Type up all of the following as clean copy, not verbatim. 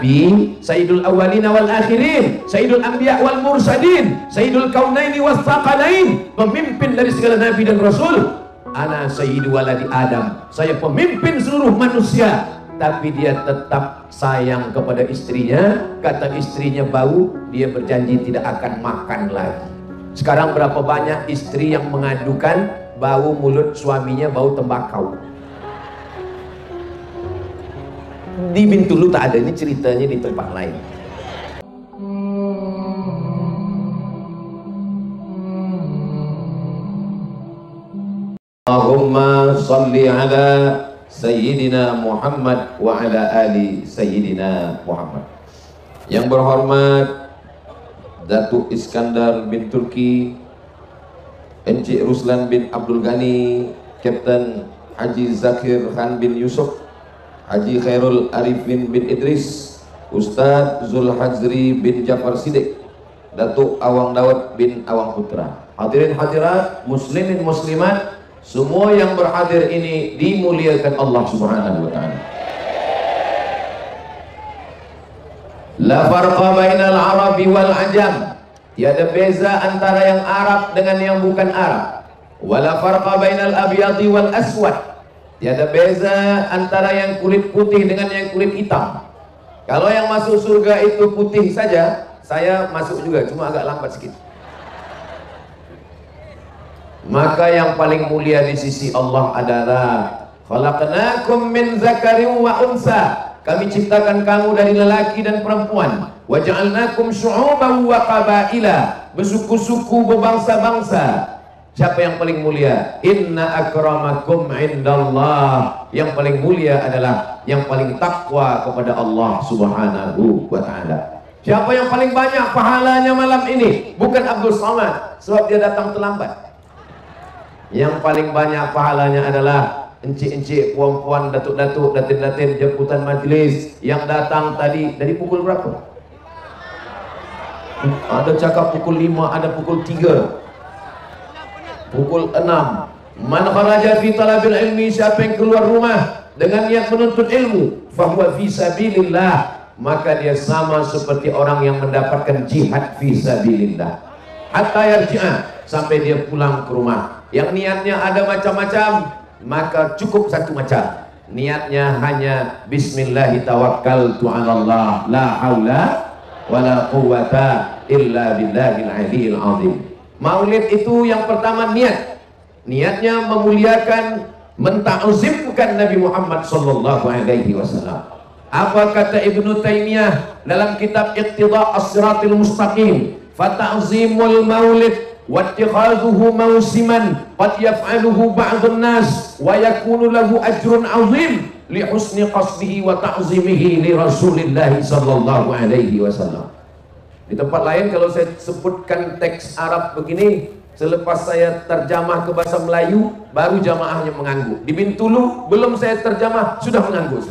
nabi, sayyidul awwalina wal akhirin, sayyidul anbiya wal mursalin, sayyidul kaunaini was thaqalain, pemimpin dari segala nabi dan rasul. Ana sayyidu waladi Adam, saya pemimpin seluruh manusia. Tapi dia tetap sayang kepada istrinya. Kata istrinya bau, dia berjanji tidak akan makan lagi. Sekarang berapa banyak istri yang mengadukan bau mulut suaminya bau tembakau. Di Bintulu tak ada, ini ceritanya di tempat lain. Allahumma salli ala Sayyidina Muhammad wa ala ali Sayyidina Muhammad. Yang berhormat Datuk Iskandar bin Turki, Encik Ruslan bin Abdul Ghani, Kapten Haji Zakir Khan bin Yusuf, Haji Khairul Arifin bin Idris, Ustadz Zulhazri bin Jafar Siddiq, Datuk Awang Dawud bin Awang Putra. Hadirin hadirat, muslimin muslimat, semua yang berhadir ini dimuliakan Allah Subhanahu wa ta'ala. La farqa bainal arabi wal ajam, tiada beza antara yang Arab dengan yang bukan Arab. Wala farqa bainal abyadi wal aswad, tiada beza antara yang kulit putih dengan yang kulit hitam. Kalau yang masuk surga itu putih saja, saya masuk juga, cuma agak lambat sedikit. Maka yang paling mulia di sisi Allah adalah khalaqnakum min zakarin wa unsa, kami ciptakan kamu dari lelaki dan perempuan. Wa ja'alnakum syu'uban wa qabaila, bersuku-suku, berbangsa-bangsa. Siapa yang paling mulia? Inna akramakum indallah, yang paling mulia adalah yang paling takwa kepada Allah Subhanahu wa ta'ala. Siapa yang paling banyak pahalanya malam ini? Bukan Abdul Somad, sebab dia datang terlambat. Yang paling banyak pahalanya adalah encik-encik, puan-puan, datuk-datuk, datin-datin, jemputan majlis yang datang tadi. Dari pukul berapa? Ada cakap pukul 5, ada pukul 3, pukul 6. Man kharaja fi talabil ilmi, siapa yang keluar rumah dengan niat menuntut ilmu, fahuwa fi sabilillah, maka dia sama seperti orang yang mendapatkan jihad fi sabilillah. Hatta yarji'a, sampai dia pulang ke rumah. Yang niatnya ada macam-macam, maka cukup satu macam. Niatnya hanya bismillahi tawakkaltu 'alallah la haula wala quwwata illa billahil aliyil azim. Maulid itu yang pertama niat. Niatnya memuliakan, menta'zimkan Nabi Muhammad sallallahu alaihi wasallam. Apa kata Ibnu Taimiyah dalam kitab Iqtida' as-Siratil Mustaqim? Fata'zimul maulid wattikhadhuhu mausiman qad yaf'aluhu ba'dun nas wa yakunu lahu ajrun 'azim li husni qasdihi wa ta'zimihi li Rasulillah sallallahu alaihi wasallam. Di tempat lain kalau saya sebutkan teks Arab begini, selepas saya terjemah ke bahasa Melayu baru jamaahnya mengangguk. Di Bintulu belum saya terjemah sudah mengangguk.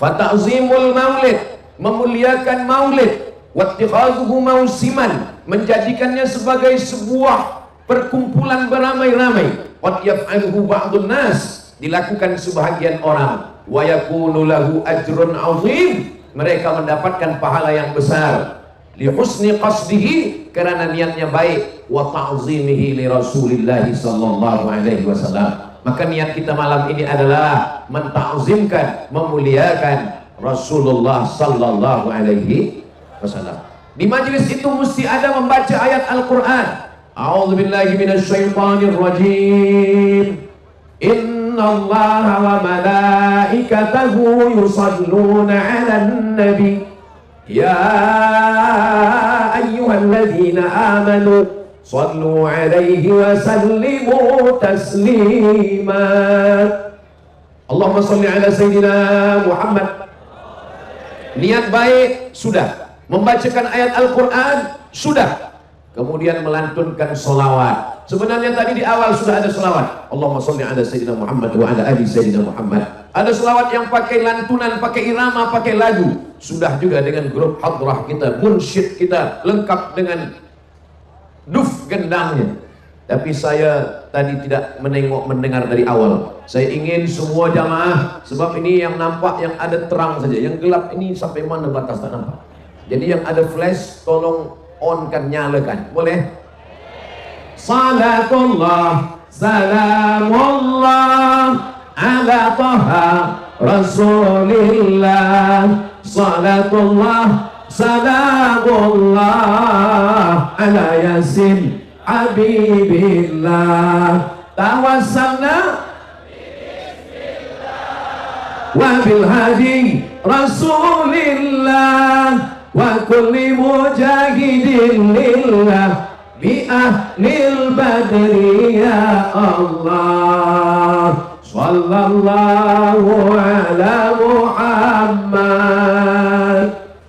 Fata'zimul maulid, memuliakan maulid, wattikhadhuhu mausiman, menjadikannya sebagai sebuah perkumpulan beramai-ramai. Qad yaf'aluhu ba'dun nas, dilakukan sebahagian orang. Wa yakunu lahu ajrun 'azim, mereka mendapatkan pahala yang besar. Li husni qasdihi, karena niatnya baik, wa ta'zimihi li Rasulillah sallallahu alaihi wasallam. Maka niat kita malam ini adalah menta'zimkan, memuliakan Rasulullah sallallahu alaihi wasallam. Di majlis itu mesti ada membaca ayat Al-Quran. A'udzubillahi minasyaitonir rajim. Innallaha wa malaikatahu yusalluna 'alan nabi. Ya ayyuhalladzina amanu sallu 'alaihi wa sallimu taslima. Allahumma salli 'ala sayyidina Muhammad. Niat baik sudah, membacakan ayat Al-Quran sudah, kemudian melantunkan solawat. Sebenarnya tadi di awal sudah ada solawat. Allahumma salli 'ala sayyidina Muhammad wa 'ala ali sayyidina Muhammad. Ada solawat yang pakai lantunan, pakai irama, pakai lagu. Sudah juga dengan grup hadrah kita, munsyid kita, lengkap dengan duf gendangnya. Tapi saya tadi tidak mendengar dari awal. Saya ingin semua jamaah, sebab ini yang nampak yang ada terang saja, yang gelap ini sampai mana batas tak nampak. Jadi yang ada flash tolong on kan, nyalakan, boleh? Salatullah salamullah ala taha rasulillah. Salatullah salamullah ala yasin habibillah. Tawassalna wa bil hadi rasulillah wa kulli mujahidin lillah bi ahlil badri ya Allah. Sallallahu ala Muhammad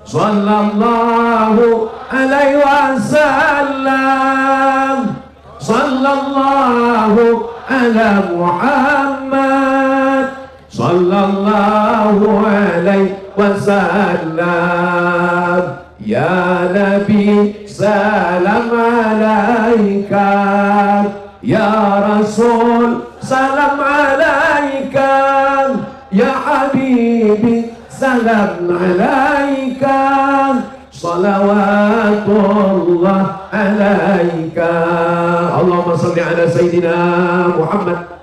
sallallahu alaihi wasallam. Sallallahu ala Muhammad sallallahu alaihi wasallam. Ya Nabi salam alaika, ya Rasul salam alaika, ya Habibi salam alaika, salawatullah alaika. Allahumma salli ala Sayyidina Muhammad.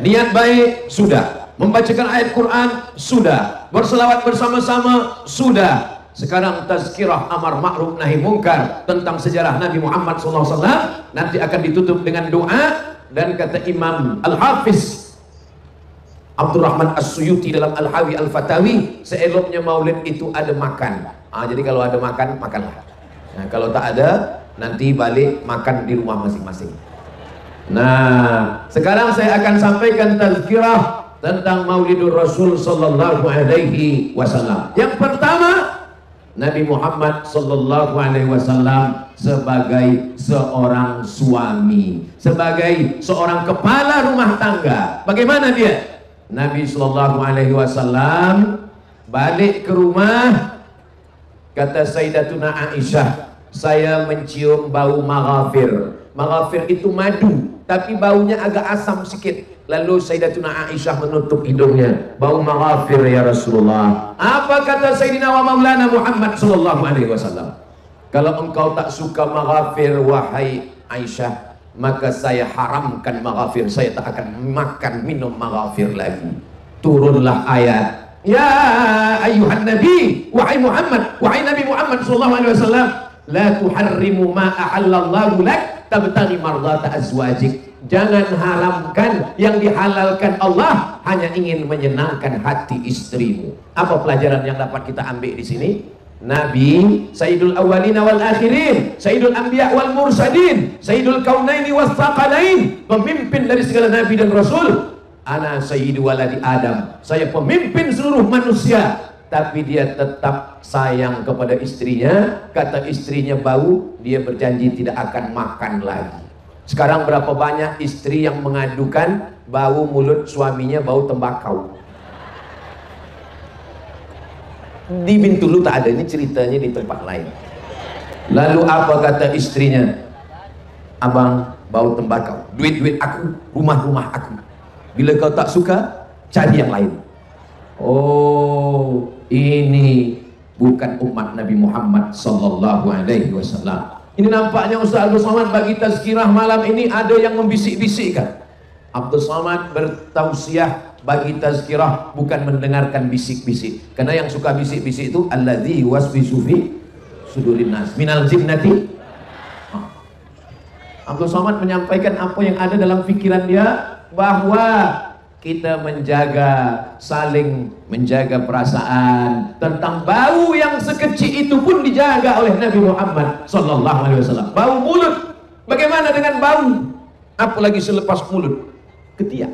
Niat baik sudah, membacakan ayat Quran sudah, berselawat bersama-sama sudah. Sekarang tazkirah amar ma'ruf nahi mungkar tentang sejarah Nabi Muhammad SAW nanti akan ditutup dengan doa. Dan kata Imam Al-Hafiz Abdurrahman As-Suyuti dalam Al-Hawi Al-Fatawi, seeloknya maulid itu ada makan. Jadi kalau ada makan, makanlah. Nah, kalau tak ada, nanti balik makan di rumah masing-masing. Nah, sekarang saya akan sampaikan tazkirah tentang Maulidur Rasul sallallahu alaihi wasallam. Yang pertama, Nabi Muhammad sallallahu alaihi wasallam sebagai seorang suami, sebagai seorang kepala rumah tangga. Bagaimana dia? Nabi sallallahu alaihi wasallam balik ke rumah, kata Sayyidatuna Aisyah, saya mencium bau maghafir. Maghafir itu madu, tapi baunya agak asam sedikit. Lalu Sayyidatuna Aisyah menutup hidungnya. Bau maghafir ya Rasulullah. Apa kata Sayyidina wa Maulana Muhammad sallallahu alaihi wasallam? Kalau engkau tak suka maghafir wahai Aisyah, maka saya haramkan maghafir. Saya tak akan makan minum maghafir lagi. Turunlah ayat, ya ayuhan nabi, wahai Muhammad, wahai Nabi Muhammad sallallahu alaihi wasallam, la tuharrimu ma ahallallahu lak tabtaghi mardata azwajik. Jangan haramkan yang dihalalkan Allah hanya ingin menyenangkan hati istrimu. Apa pelajaran yang dapat kita ambil di sini? Nabi Sayyidul Awwalina wal Akhirin, Sayyidul Anbiya wal Mursalin, Sayyidul Kaunaini was Thaqalain, pemimpin dari segala nabi dan rasul. Ana sayyidu waladi Adam, saya pemimpin seluruh manusia. Tapi dia tetap sayang kepada istrinya. Kata istrinya bau, dia berjanji tidak akan makan lagi. Sekarang berapa banyak istri yang mengadukan bau mulut suaminya bau tembakau. Di Bintulu tak ada, ini ceritanya di tempat lain. Lalu apa kata istrinya? Abang bau tembakau, duit-duit aku, rumah-rumah aku. Bila kau tak suka, cari yang lain. Oh, ini bukan umat Nabi Muhammad sallallahu alaihi wasallam. Ini nampaknya Ustaz Abdul Somad bagi tazkirah malam ini ada yang membisik-bisikkan. Abdul Somad bertausiah bagi tazkirah bukan mendengarkan bisik-bisik. Karena yang suka bisik-bisik itu alladzi waswisu fi sudurin nas minal jinnati. Abdul Somad menyampaikan apa yang ada dalam pikiran dia, bahwa kita saling menjaga perasaan. Tentang bau yang sekecil itu pun dijaga oleh Nabi Muhammad sallallahu alaihi wasallam. Bau mulut, bagaimana dengan bau? Apalagi selepas mulut, ketiak.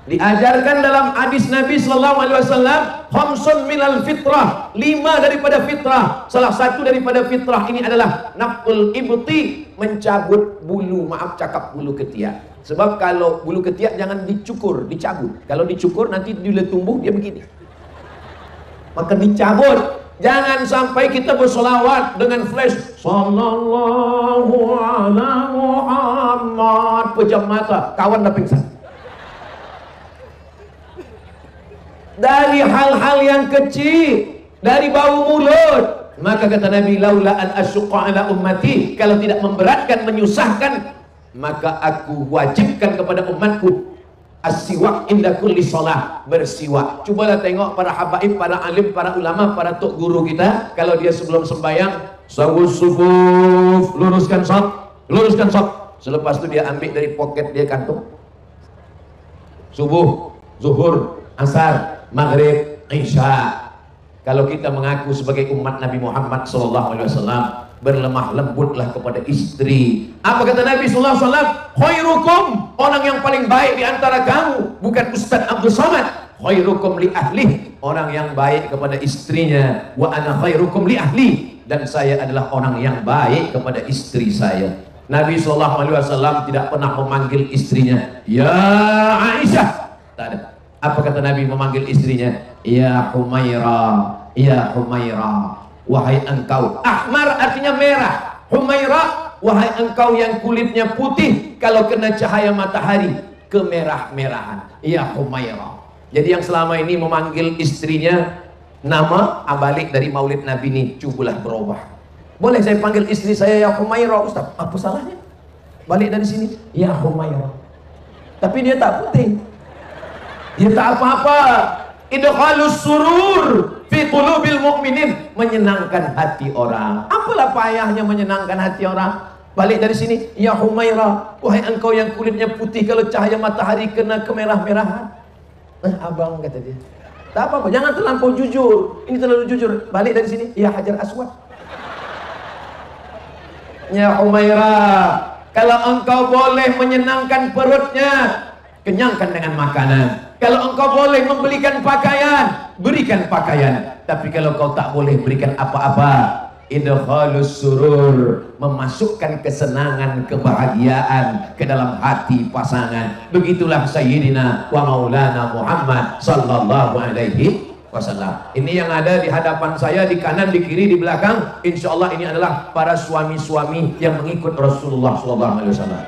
Diajarkan dalam hadis Nabi sallallahu alaihi wasallam, khamsun minal fitrah, 5 daripada fitrah. Salah satu daripada fitrah ini adalah naful ibti, mencabut bulu, bulu ketiak. Sebab kalau bulu ketiak jangan dicukur, dicabut. Kalau dicukur nanti bila tumbuh dia begini. Maka dicabut. Jangan sampai kita bersolawat dengan flash sallallahu ala Muhammad, pejam mata, kawan dah pingsan. Dari hal-hal yang kecil, dari bau mulut. Maka kata Nabi, laula an asyqa ala ummati, kalau tidak memberatkan, menyusahkan, maka aku wajibkan kepada umatku as-siwak inda kulli shalah, bersiwak. Cobalah tengok para habaib, para alim, para ulama, para tok guru kita, kalau dia sebelum sembahyang, sawus sufuf, luruskan shaf, luruskan shaf. Selepas itu dia ambil dari poket dia kantung. Subuh, zuhur, asar, maghrib, isya. Kalau kita mengaku sebagai umat Nabi Muhammad SAW, berlemah lembutlah kepada istri. Apa kata Nabi SAW? Khairukum, orang yang paling baik di antara kamu, bukan Ustaz Abdul Somad. Khairukum li ahli, orang yang baik kepada istrinya. Wa ana khairukum li ahli, dan saya adalah orang yang baik kepada istri saya. Nabi SAW tidak pernah memanggil istrinya ya Aisyah, tak ada. Apa kata Nabi memanggil istrinya? Ya Humaira, ya Humaira, wahai engkau. Ahmar artinya merah. Humaira, wahai engkau yang kulitnya putih, kalau kena cahaya matahari kemerah-merahan. Ya Humaira. Jadi yang selama ini memanggil istrinya nama abalik dari maulid Nabi ini, cubalah berubah. Boleh saya panggil istri saya ya Humaira, Ustaz? Apa salahnya? Balik dari sini, ya Humaira. Tapi dia tak putih. Dia tak apa-apa. Idkhalus surur fi qulubil mu'minin, menyenangkan hati orang. Apalah payahnya menyenangkan hati orang? Balik dari sini, ya Humaira, wahai engkau yang kulitnya putih, kalau cahaya matahari kena kemerah-merahan. Abang, kata dia, tak apa-apa, jangan terlampau jujur. Ini terlalu jujur. Balik dari sini, ya Hajar Aswad. Ya Humaira, kalau engkau boleh menyenangkan perutnya, kenyangkan dengan makanan. Kalau engkau boleh membelikan pakaian, berikan pakaian. Tapi kalau kau tak boleh berikan apa-apa, idkhalus surur, memasukkan kesenangan, kebahagiaan ke dalam hati pasangan. Begitulah Sayyidina wa Maulana Muhammad sallallahu alaihi wasallam. Ini yang ada di hadapan saya, di kanan, di kiri, di belakang. Insya Allah ini adalah para suami-suami yang mengikut Rasulullah sallallahu alaihi wasallam.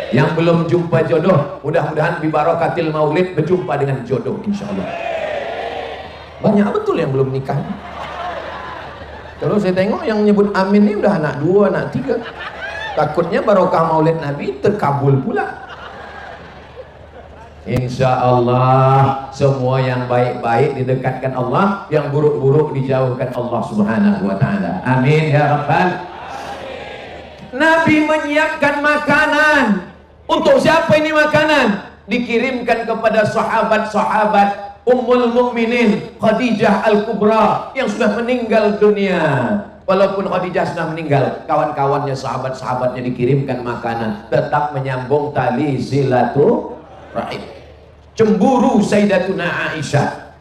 Yang belum jumpa jodoh, mudah-mudahan bibarakatil maulid berjumpa dengan jodoh insya Allah. Banyak betul yang belum nikah. Kalau saya tengok yang nyebut amin ini udah anak 2, anak 3. Takutnya barokah maulid Nabi terkabul pula. Insya Allah semua yang baik-baik didekatkan Allah, yang buruk-buruk dijauhkan Allah Subhanahu wa ta'ala. Amin ya Rabbal. Nabi menyiapkan makanan. Untuk siapa ini makanan? Dikirimkan kepada sahabat-sahabat Ummul Mukminin Khadijah Al-Kubra yang sudah meninggal dunia. Walaupun Khadijah sudah meninggal, kawan-kawannya, sahabat-sahabatnya dikirimkan makanan, tetap menyambung tali silaturahim. Cemburu Sayyidatuna Aisyah.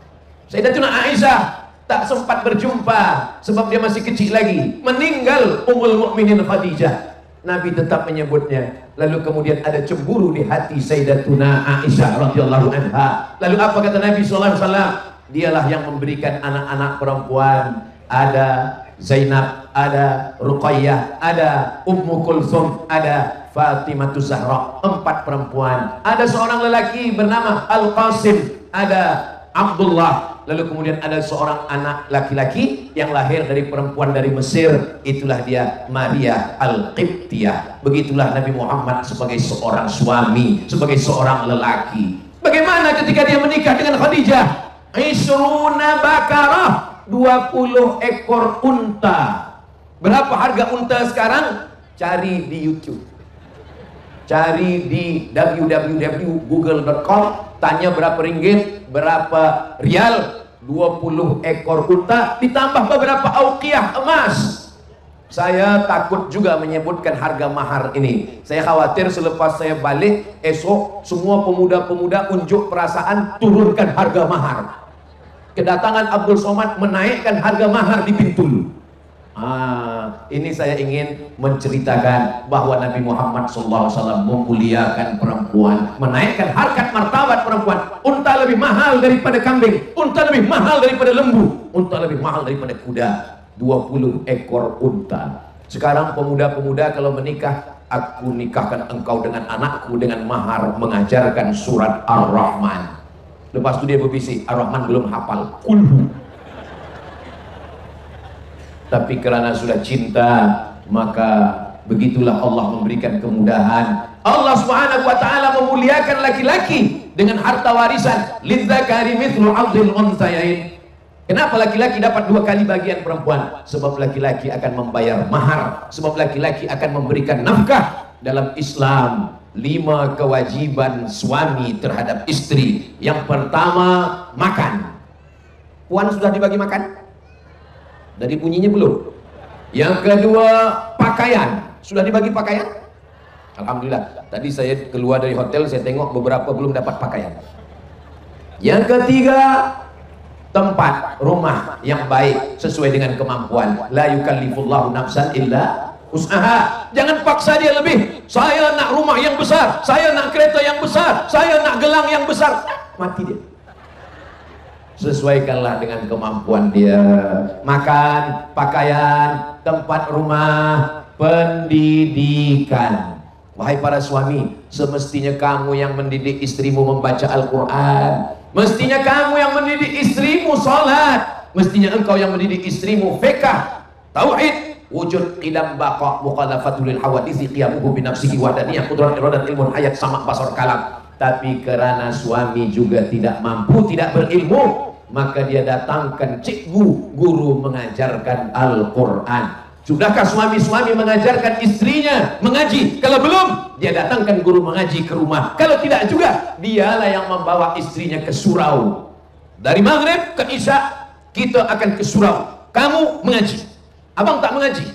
Sayyidatuna Aisyah tak sempat berjumpa sebab dia masih kecil lagi. Meninggal Ummul Mukminin Khadijah. Nabi tetap menyebutnya. Lalu kemudian ada cemburu di hati Sayyidatuna Aisyah radhiyallahu anha. Lalu apa kata Nabi sallallahu alaihi wasallam? Dialah yang memberikan anak-anak perempuan. Ada Zainab, ada Ruqayyah, ada Ummu Kulthum, ada Fatimah Zahra. 4 perempuan. Ada seorang lelaki bernama Al-Qasim, ada Abdullah. Lalu kemudian ada seorang anak laki-laki yang lahir dari perempuan dari Mesir. Itulah dia Maria Al-Qibtiyah. Begitulah Nabi Muhammad sebagai seorang suami, sebagai seorang lelaki. Bagaimana ketika dia menikah dengan Khadijah? Isruna bakarah, 20 ekor unta. Berapa harga unta sekarang? Cari di YouTube, cari di www.google.com, tanya berapa ringgit, berapa rial. 20 ekor unta ditambah beberapa auqiyah emas. Saya takut juga menyebutkan harga mahar ini. Saya khawatir selepas saya balik esok semua pemuda-pemuda unjuk perasaan turunkan harga mahar. Kedatangan Abdul Somad menaikkan harga mahar di Bintul. Ini saya ingin menceritakan bahwa Nabi Muhammad SAW memuliakan perempuan, menaikkan harkat martabat perempuan. unta lebih mahal daripada kambing, unta lebih mahal daripada lembu, unta lebih mahal daripada kuda. 20 ekor unta. Sekarang pemuda-pemuda kalau menikah, aku nikahkan engkau dengan anakku dengan mahar mengajarkan surat Ar-Rahman. Lepas itu dia berbisik, Ar-Rahman belum hafal, kulhu. Tapi karena sudah cinta, maka begitulah Allah memberikan kemudahan. Allah Subhanahu wa taala memuliakan laki-laki dengan harta warisan. Lidzakari mithlu hadzil unthayain. Kenapa laki-laki dapat 2 kali bagian perempuan? Sebab laki-laki akan membayar mahar, sebab laki-laki akan memberikan nafkah. Dalam Islam 5 kewajiban suami terhadap istri. Yang pertama, makan. Puan sudah dibagi makan? Dari bunyinya belum? Yang kedua, pakaian. Sudah dibagi pakaian? Alhamdulillah. Tadi saya keluar dari hotel, saya tengok beberapa belum dapat pakaian. Yang ketiga, tempat rumah yang baik sesuai dengan kemampuan. La yukallifullahu nafsan illa usaha. Jangan paksa dia lebih. Saya nak rumah yang besar, saya nak kereta yang besar, saya nak gelang yang besar. Mati dia. Sesuaikanlah dengan kemampuan dia. Makan, pakaian, tempat rumah, pendidikan. Wahai para suami, semestinya kamu yang mendidik istrimu membaca Al-Quran. Mestinya kamu yang mendidik istrimu salat. Mestinya engkau yang mendidik istrimu fiqh, tauhid, wujud, qidam, baqa, mukhalafatul hawadisi, qiyamuhu binafsihi wahdaniyah, qudrat iradat, ilmun hayat, sama basar kalam. Tapi karena suami juga tidak mampu, tidak berilmu, maka dia datangkan cikgu, guru mengajarkan Al-Quran. Sudahkah suami-suami mengajarkan istrinya mengaji? Kalau belum, dia datangkan guru mengaji ke rumah. Kalau tidak juga, dialah yang membawa istrinya ke surau. Dari maghrib ke isya, kita akan ke surau. Kamu mengaji, abang tak mengaji,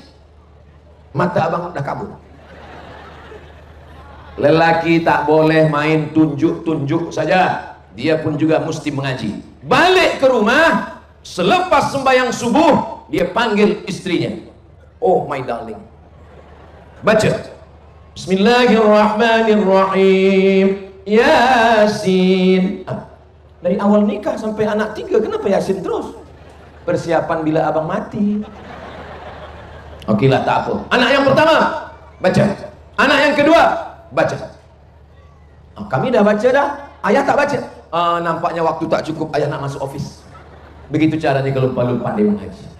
mata abang dah kabur. Lelaki tak boleh main tunjuk-tunjuk saja, dia pun juga mesti mengaji. Balik ke rumah, selepas sembahyang subuh, dia panggil istrinya. Oh my darling, baca Bismillahirrahmanirrahim, Yasin. Dari awal nikah sampai anak 3, kenapa Yasin terus? Persiapan bila abang mati. Oke lah, tak apa. Anak yang pertama baca, anak yang kedua baca. Kami dah baca dah, ayah tak baca. Nampaknya waktu tak cukup, ayah nak masuk office. Begitu caranya kalau lupa dia mengaji.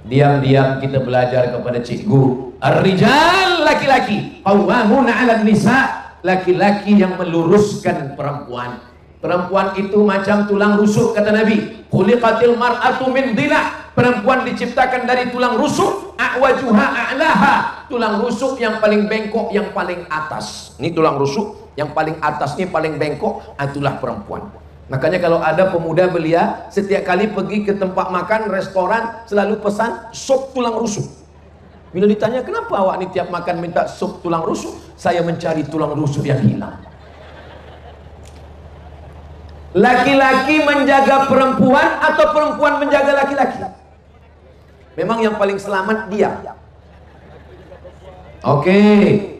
Diam-diam kita belajar kepada cikgu. Ar-rijal, laki-laki, qawwamuna 'alan nisa, laki-laki yang meluruskan perempuan. Perempuan itu macam tulang rusuk, kata Nabi. Khuliqatil mar'atu min dhila'. Perempuan diciptakan dari tulang rusuk. A'wajuha a'laha. Tulang rusuk yang paling bengkok, yang paling atas. Ini tulang rusuk yang paling atas, ini paling bengkok, itulah perempuan. Makanya kalau ada pemuda belia, setiap kali pergi ke tempat makan, restoran, selalu pesan sup tulang rusuk. Bila ditanya, kenapa awak ni tiap makan minta sup tulang rusuk? Saya mencari tulang rusuk yang hilang. Laki-laki menjaga perempuan atau perempuan menjaga laki-laki? Memang yang paling selamat dia. Oke,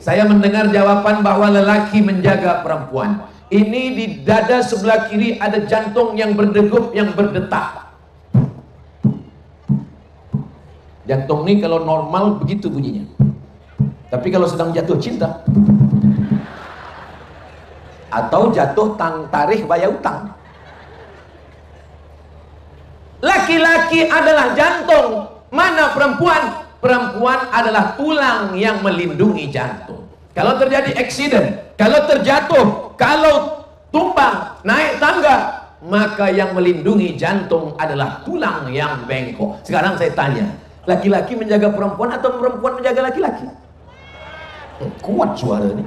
saya mendengar jawaban bahwa lelaki menjaga perempuan. Ini di dada sebelah kiri ada jantung yang berdegup, yang berdetak. Jantung ini kalau normal begitu bunyinya. Tapi kalau sedang jatuh cinta atau jatuh tarikh bayar utang. Laki-laki adalah jantung. Mana perempuan? Perempuan adalah tulang yang melindungi jantung. Kalau terjadi accident, kalau terjatuh, kalau tumbang, naik tangga, maka yang melindungi jantung adalah tulang yang bengkok. Sekarang saya tanya, laki-laki menjaga perempuan atau perempuan menjaga laki-laki? Kuat suara ini.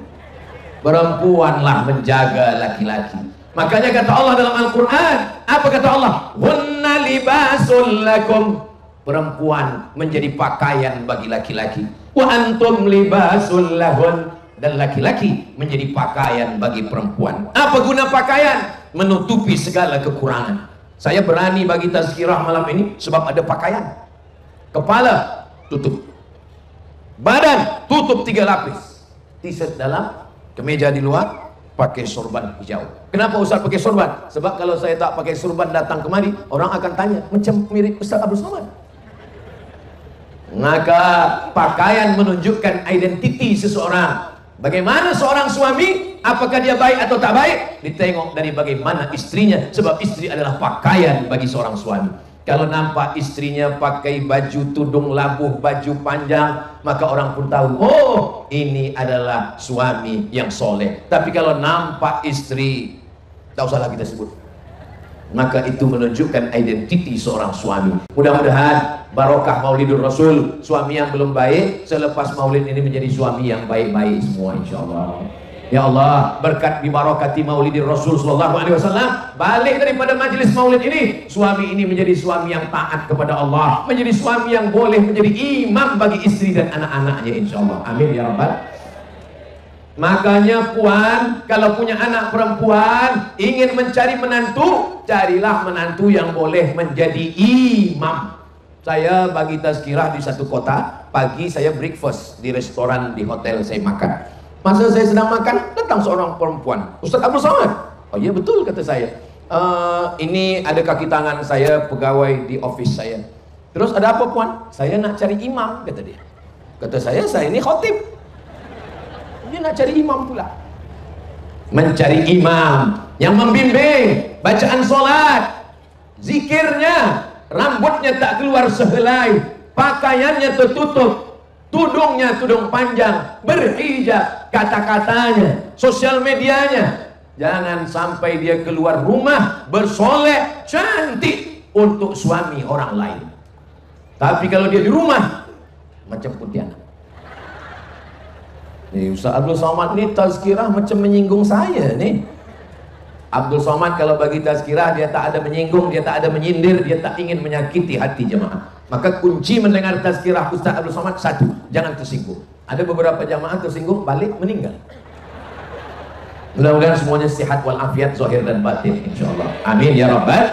Perempuanlah menjaga laki-laki. Makanya kata Allah dalam Al-Quran, apa kata Allah? Hunna libasul lakum. Perempuan menjadi pakaian bagi laki-laki. Wa antum libasul lahun. Dan laki-laki menjadi pakaian bagi perempuan. Apa guna pakaian? Menutupi segala kekurangan. Saya berani bagi tazkirah malam ini sebab ada pakaian. Kepala tutup, badan tutup 3 lapis, t-shirt dalam, kemeja di luar, pakai sorban hijau. Kenapa Ustaz pakai sorban? Sebab kalau saya tak pakai sorban datang kemari, orang akan tanya, macam mirip Ustaz Abdul Somad. Maka pakaian menunjukkan identiti seseorang. Bagaimana seorang suami, apakah dia baik atau tak baik, ditengok dari bagaimana istrinya. Sebab istri adalah pakaian bagi seorang suami. Kalau nampak istrinya pakai baju tudung labuh, baju panjang, maka orang pun tahu, oh ini adalah suami yang soleh. Tapi kalau nampak istri, tak usahlah kita sebut, maka itu menunjukkan identiti seorang suami. Mudah-mudahan barokah Maulidur Rasul, suami yang belum baik selepas maulid ini menjadi suami yang baik-baik semua insyaallah. Ya Allah, berkat bibarakati Maulidir Rasul sallallahu alaihi wasallam, balik daripada majlis maulid ini, suami ini menjadi suami yang taat kepada Allah, menjadi suami yang boleh menjadi imam bagi istri dan anak-anaknya insyaallah. Amin ya rabbal. Makanya puan, kalau punya anak perempuan, ingin mencari menantu, carilah menantu yang boleh menjadi imam. Saya bagi tazkirah di satu kota, pagi saya breakfast di restoran di hotel saya makan. Masa saya sedang makan, datang seorang perempuan, Ustaz Abdul Somad. Oh iya betul, kata saya. Ini ada kaki tangan saya, pegawai di office saya. Terus ada apa puan? Saya nak cari imam, kata dia. Kata saya ini khotib. Dia nak cari imam pula. Mencari imam yang membimbing bacaan solat, zikirnya, rambutnya tak keluar sehelai, pakaiannya tertutup, tudungnya tudung panjang, berhijab, kata-katanya, sosial medianya. Jangan sampai dia keluar rumah bersolek, cantik untuk suami orang lain. Tapi kalau dia di rumah macam Pontianak. Nih, Ustaz Abdul Somad ni tazkirah macam menyinggung saya nih. Abdul Somad kalau bagi tazkirah, dia tak ada menyinggung, dia tak ada menyindir, dia tak ingin menyakiti hati jemaah. Maka kunci mendengar tazkirah Ustaz Abdul Somad, satu, jangan tersinggung. Ada beberapa jamaah tersinggung, balik meninggal. Mudah-mudahan semuanya sihat walafiat zahir dan batin insyaallah. Amin ya rabbal.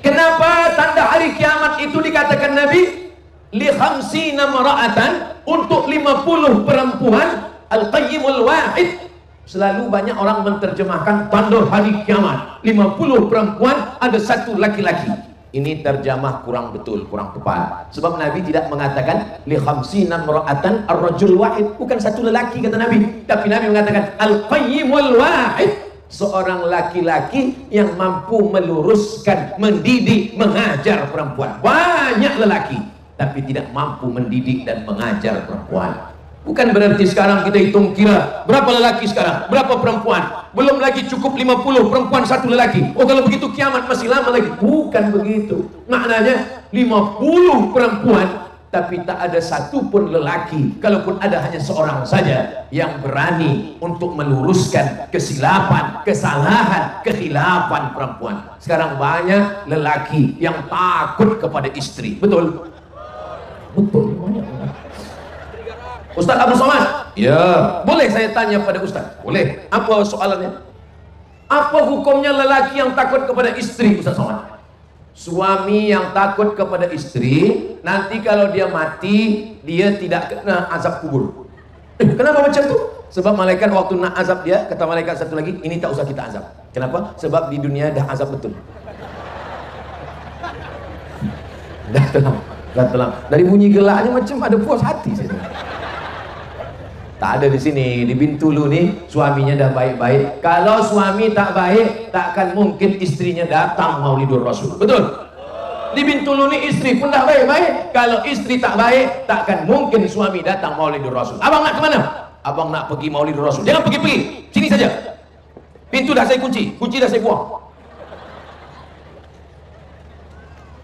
Kenapa tanda hari kiamat itu dikatakan Nabi li khamsina mara'atan, untuk 50 perempuan, al-qayyimul wahid. Selalu banyak orang menerjemahkan tanda hari kiamat 50 perempuan, ada satu laki-laki. Ini terjemah kurang betul, kurang tepat. Sebab Nabi tidak mengatakan li khamsina mara'atan ar-rajul wahid, bukan satu lelaki kata Nabi, tapi Nabi mengatakan al-qayyimul wahid, seorang laki-laki yang mampu meluruskan, mendidik, mengajar perempuan. Banyak lelaki tapi tidak mampu mendidik dan mengajar perempuan. Bukan berarti sekarang kita hitung kira berapa lelaki sekarang, berapa perempuan, belum lagi cukup 50 perempuan satu lelaki. Oh kalau begitu kiamat masih lama lagi. Bukan begitu. Maknanya 50 perempuan tapi tak ada satu pun lelaki. Kalaupun ada hanya seorang saja yang berani untuk meluruskan kesilapan, kesalahan, kekhilafan perempuan. Sekarang banyak lelaki yang takut kepada istri. Betul? Betul, banyak. Ustaz Abdul Somad, ya, boleh saya tanya pada Ustaz? Boleh. Apa soalannya? Apa hukumnya lelaki yang takut kepada istri, Ustaz Somad? Suami yang takut kepada istri, nanti kalau dia mati, dia tidak kena azab kubur. Kenapa macam tu? Sebab malaikat waktu nak azab dia, kata malaikat satu lagi, ini tak usah kita azab. Kenapa? Sebab di dunia dah azab betul. Dah tenang. Dari bunyi gelaknya macam ada puas hati saya. Tak ada di sini. Di Bintulu nih suaminya dah baik-baik. Kalau suami tak baik, takkan mungkin istrinya datang Maulidur Rasul. Betul? Di Bintulu nih istri pun dah baik-baik. Kalau istri tak baik, takkan mungkin suami datang Maulidur Rasul. Abang nak ke mana? Abang nak pergi Maulidur Rasul. Jangan pergi-pergi. Sini saja. Pintu dah saya kunci. Kunci dah saya buang.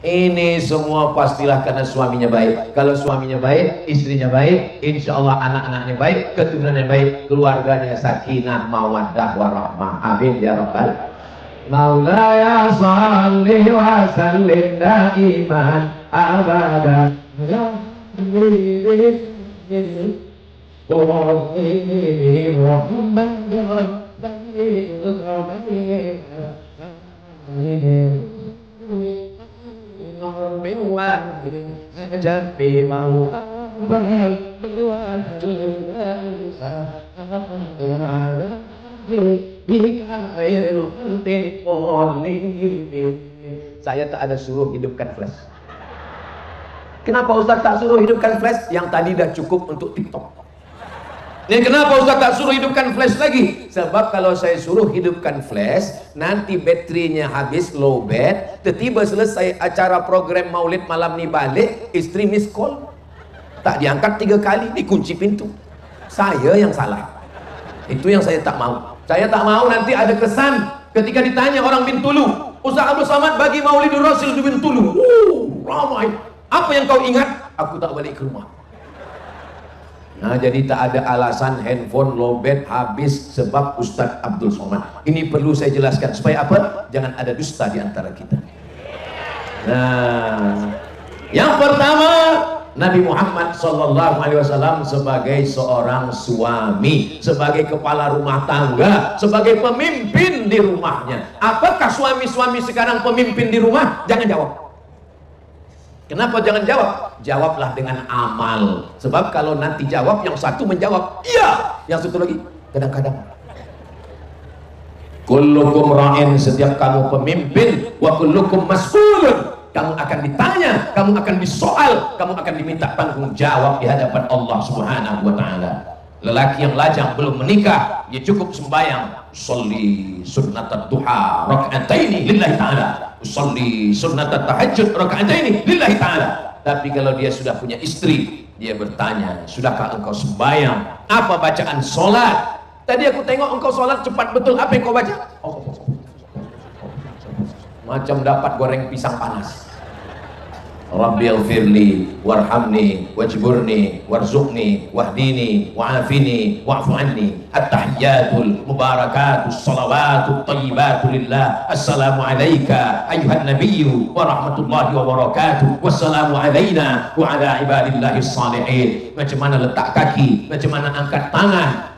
Ini semua pastilah karena suaminya baik. Kalau suaminya baik, istrinya baik, insya Allah anak-anaknya baik, keturunannya baik, keluarganya sakinah, mawaddah, warahmah. Amin ya rabbal. Maulaya salli wa sallim daiman abadan. Jambi mau Saya tak ada suruh hidupkan flash. Kenapa Ustaz tak suruh hidupkan flash? Yang tadi dah cukup untuk TikTok. Ini kenapa Ustaz tak suruh hidupkan flash lagi? Sebab kalau saya suruh hidupkan flash, nanti baterinya habis, low bat. Tiba-tiba selesai acara program maulid malam ni balik, isteri miss call. Tak diangkat 3 kali, dikunci pintu. Saya yang salah. Itu yang saya tak mau. Saya tak mau nanti ada kesan ketika ditanya orang Bintulu, Ustaz Abdul Samad bagi Maulidur Rasul di Bintulu. Ramai. Apa yang kau ingat? Aku tak balik ke rumah. Nah, jadi tak ada alasan handphone lowbat habis sebab Ustaz Abdul Somad. Ini perlu saya jelaskan supaya apa? Jangan ada dusta di antara kita. Nah, yang pertama, Nabi Muhammad SAW sebagai seorang suami, sebagai kepala rumah tangga, sebagai pemimpin di rumahnya. Apakah suami-suami sekarang pemimpin di rumah? Jangan jawab. Kenapa jangan jawab? Jawablah dengan amal. Sebab kalau nanti jawab, yang satu menjawab iya, yang satu lagi kadang-kadang. Kullukum ra'in, setiap kamu pemimpin, wa kullukum mas'ulun, kamu akan ditanya, kamu akan disoal, kamu akan diminta tanggung jawab di hadapan Allah Subhanahu wa taala. Lelaki yang lajang belum menikah, dia cukup sembahyang, sholli sunnatat duha raka'ataini lillahi ta'ala, sholli sunnatat tahajud raka'ataini lillahi ta'ala. Tapi kalau dia sudah punya istri, dia bertanya, sudahkah engkau sembahyang? Apa bacaan solat? Tadi aku tengok engkau solat cepat betul, apa yang kau baca? Macam dapat goreng pisang panas. Rabbighfirli warhamni wajburni warzuqni wahdini wa'afini wa'fu anni. At-tahiyyatul mubarakatus salawatut thayyibatu lillah. Assalamu alayka ayyuhan nabiyyu wa rahmatullahi wa barakatuh. Wassalamu alayna wa ala ibadillahis salihin. Macam mana letak kaki, macam mana angkat tangan.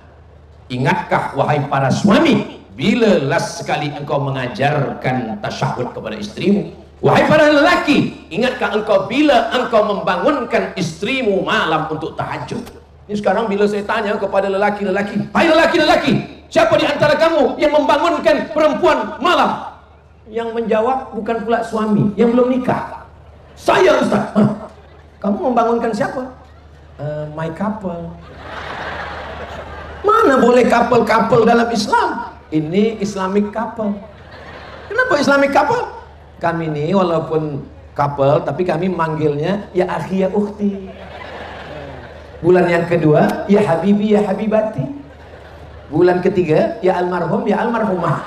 Ingatkah wahai para suami, bila last sekali engkau mengajarkan tasyahud kepada istrimu? Wahai para lelaki, ingatkah engkau bila engkau membangunkan istrimu malam untuk tahajud? Ini sekarang bila saya tanya kepada lelaki-lelaki, hai lelaki-lelaki, siapa di antara kamu yang membangunkan perempuan malam? Yang menjawab bukan pula suami yang belum nikah. Saya, Ustaz. Kamu membangunkan siapa? My couple. Mana boleh couple-couple dalam Islam? Ini Islamic couple. Kenapa Islamic couple? Kami ini walaupun couple, tapi kami manggilnya ya akhi ya ukhti. Bulan yang kedua, ya habibi ya habibati. Bulan ketiga, ya almarhum ya almarhumah.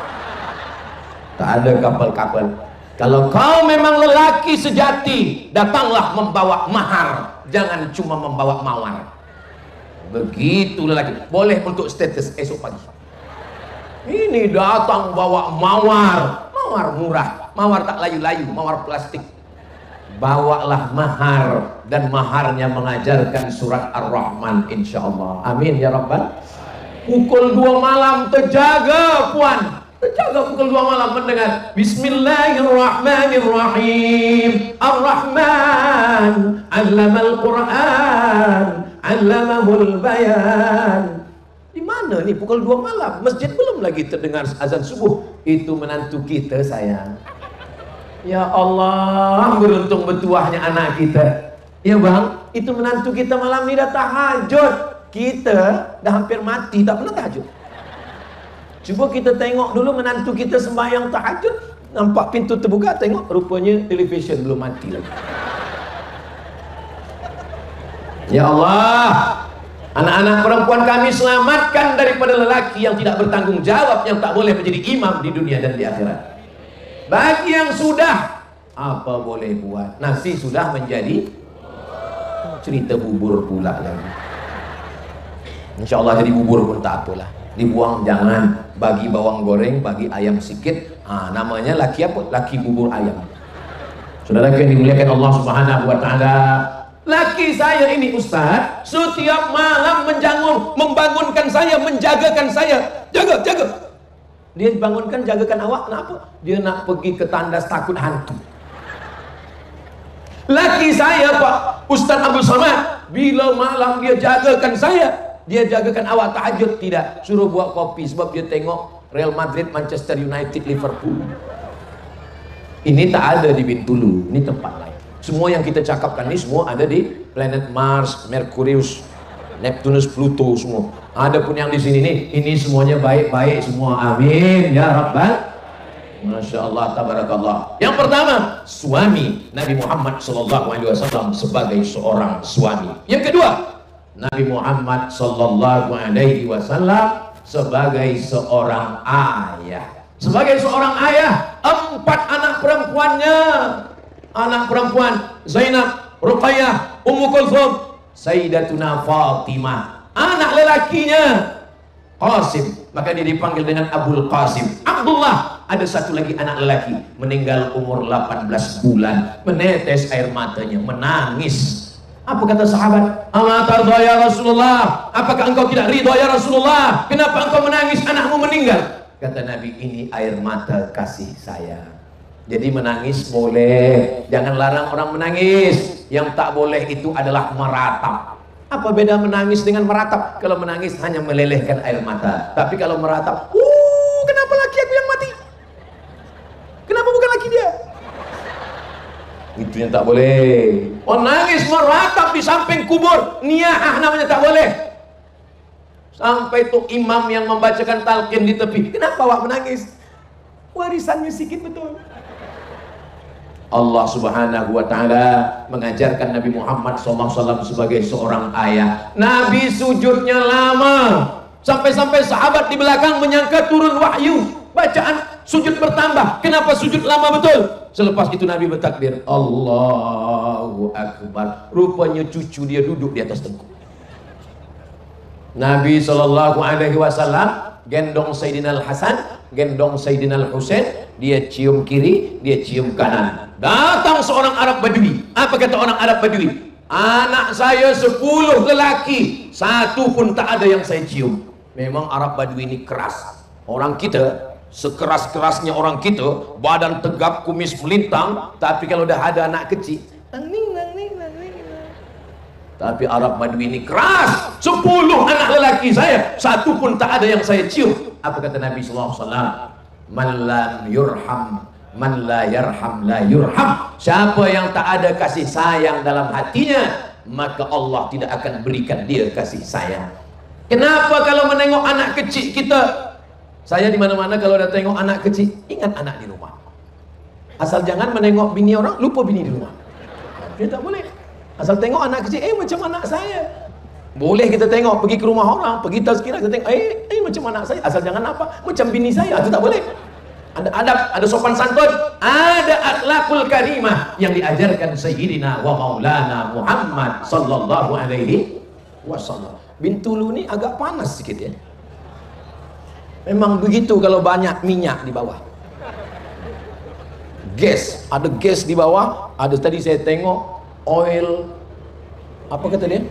Tak ada couple-couple. Kalau kau memang lelaki sejati, datanglah membawa mahar, jangan cuma membawa mawar. Begitu lelaki. Boleh untuk status esok pagi. Ini datang bawa mawar, mawar murah, mawar tak layu-layu, mawar plastik. Bawalah mahar, dan maharnya mengajarkan surat Ar-Rahman insyaallah. Amin ya rabbal. Pukul 2 malam terjaga puan, terjaga pukul 2 malam mendengar Bismillahirrahmanirrahim. Ar-Rahman 'allamal Qur'an 'allamahul bayan. Di mana nih pukul 2 malam? Masjid belum lagi terdengar azan subuh. Itu menantu kita sayang. Ya Allah, beruntung bertuahnya anak kita. Ya bang, itu menantu kita malam ini dah tahajud. Kita dah hampir mati tak pernah tahajud. Cuba kita tengok dulu menantu kita sembahyang tahajud. Nampak pintu terbuka, tengok rupanya televisyen belum mati lagi. Ya Allah, anak-anak perempuan kami selamatkan daripada lelaki yang tidak bertanggung jawab, yang tak boleh menjadi imam di dunia dan di akhirat. Bagi yang sudah, apa boleh buat? Nasi sudah menjadi cerita bubur pula lagi. Insya Allah jadi bubur pun tak apalah. Dibuang jangan. Bagi bawang goreng, bagi ayam sikit. Namanya laki apa? Laki bubur ayam. Saudara yang dimuliakan Allah Subhanahu wa taala. Laki saya ini Ustaz, setiap malam menjangung, membangunkan saya, menjagakan saya. Jaga, jaga. Dia bangunkan, jagakan awak, kenapa? Dia nak pergi ke tandas takut hantu. Laki saya Pak Ustaz Abdul Samad, bila malam dia jagakan saya, Dia jagakan awak tahajud? Tidak. Suruh buat kopi sebab dia tengok Real Madrid, Manchester United, Liverpool. Ini tak ada di Bintulu, ini tempat lain. Semua yang kita cakapkan ini semua ada di planet Mars, Merkurius, Neptunus, Pluto semua. Ada pun yang di sini nih, ini semuanya baik-baik semua. Amin ya Rabbal. Masya Allah, tabarakallah. Yang pertama, suami Nabi Muhammad SAW sebagai seorang suami. Yang kedua, Nabi Muhammad SAW sebagai seorang ayah. Sebagai seorang ayah, 4 anak perempuannya. Anak perempuan Zainab, Ruqayyah, Ummu Kulthum, Sayyidatuna Fatimah. Anak lelakinya Qasim, maka dia dipanggil dengan Abul Qasim. Abdullah, ada satu lagi anak lelaki, meninggal umur 18 bulan, menetes air matanya, menangis. Apa kata sahabat? Ama tardha ya Rasulullah? Apakah engkau tidak ridha ya Rasulullah? Kenapa engkau menangis anakmu meninggal? Kata Nabi, ini air mata kasih sayang. Jadi menangis boleh, jangan larang orang menangis. Yang tak boleh itu adalah meratap. Apa beda menangis dengan meratap? Kalau menangis hanya melelehkan air mata, tapi kalau meratap, kenapa laki aku yang mati? Kenapa bukan laki dia? Itu yang tak boleh. Menangis meratap di samping kubur, niyahah namanya, tak boleh. Sampai tuh imam yang membacakan talqin di tepi, kenapa awak menangis? Warisannya sikit betul. Allah Subhanahu wa Ta'ala mengajarkan Nabi Muhammad SAW sebagai seorang ayah. Nabi sujudnya lama, sampai-sampai sahabat di belakang menyangka turun wahyu. Bacaan sujud bertambah. Kenapa sujud lama betul? Selepas itu Nabi bertakbir, Allahu Akbar. Rupanya cucu dia duduk di atas tengkuk. Nabi SAW gendong Sayyidina Al-Hasan, gendong Sayyidina Al-Husain. Dia cium kiri, dia cium kanan. Datang seorang Arab Badui. Apa kata orang Arab Badui? Anak saya 10 lelaki, satu pun tak ada yang saya cium. Memang Arab Badui ini keras. Orang kita, sekeras-kerasnya orang kita, badan tegap, kumis melintang, tapi kalau dah ada anak kecil, tapi Arab Badui ini keras. 10 anak lelaki saya, satu pun tak ada yang saya cium. Apa kata Nabi SAW? Man lam yurham, man la yarham la yurham. Siapa yang tak ada kasih sayang dalam hatinya, maka Allah tidak akan berikan dia kasih sayang. Kenapa kalau menengok anak kecil kita, saya di mana-mana kalau ada tengok anak kecil, ingat anak di rumah. Asal jangan menengok bini orang, lupa bini di rumah. Dia tak boleh. Asal tengok anak kecil, macam anak saya. Boleh kita tengok, pergi ke rumah orang, pergi tazkirah, kita tengok, macam anak saya. Asal jangan apa, macam bini saya, itu tak boleh. Ada adab, ada sopan santun, ada akhlakul karimah yang diajarkan Sayyidina wa Maulana Muhammad sallallahu alaihi wasallam. Bintulu ni agak panas sikit ya. Memang begitu kalau banyak minyak di bawah. Gas, ada gas di bawah, ada tadi saya tengok oil, apa kata dia?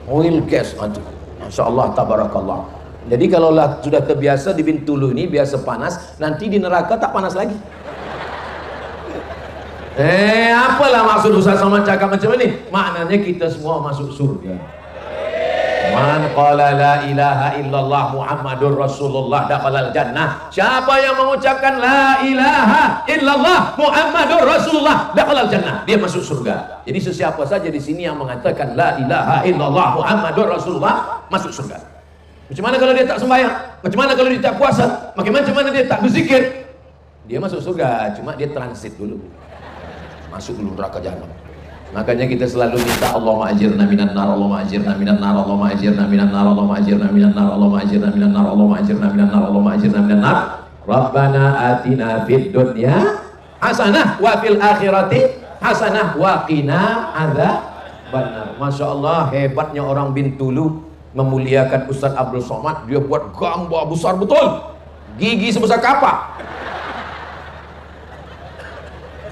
Oil gas. Aduh, Masya Allah, tabarakallah. Jadi kalau sudah terbiasa di Bintulu ini biasa panas, nanti di neraka tak panas lagi. Apalah maksud Ustaz Salman cakap macam ini? Maknanya kita semua masuk surga. Man qala la ilaha illallah Muhammadur Rasulullah dakhalal jannah. Siapa yang mengucapkan la ilaha illallah Muhammadur Rasulullah dakhalal jannah, dia masuk surga. Jadi sesiapa saja di sini yang mengatakan la ilaha illallah Muhammadur Rasulullah masuk surga. Macam mana kalau dia tak sembahyang? Macam mana kalau dia tak puasa? Macam mana dia tak berzikir? Dia masuk surga, cuma dia transit dulu. Masuk dulu neraka jahanam. Makanya kita selalu minta Allahumma ajirna minan nar, Allahumma ajirna minan nar, Allahumma ajirna minan nar, Allahumma ajirna minan nar, Allahumma ajirna minan nar, Allahumma ajirna minan nar, Allahumma ajirna minan nar. Rabbana atina fid dunya hasanah wa fil akhirati hasanah wa qina adzabannar. Masya Allah, hebatnya orang Bintulu memuliakan Ustaz Abdul Somad. Dia buat gambar besar betul, gigi sebesar kapak.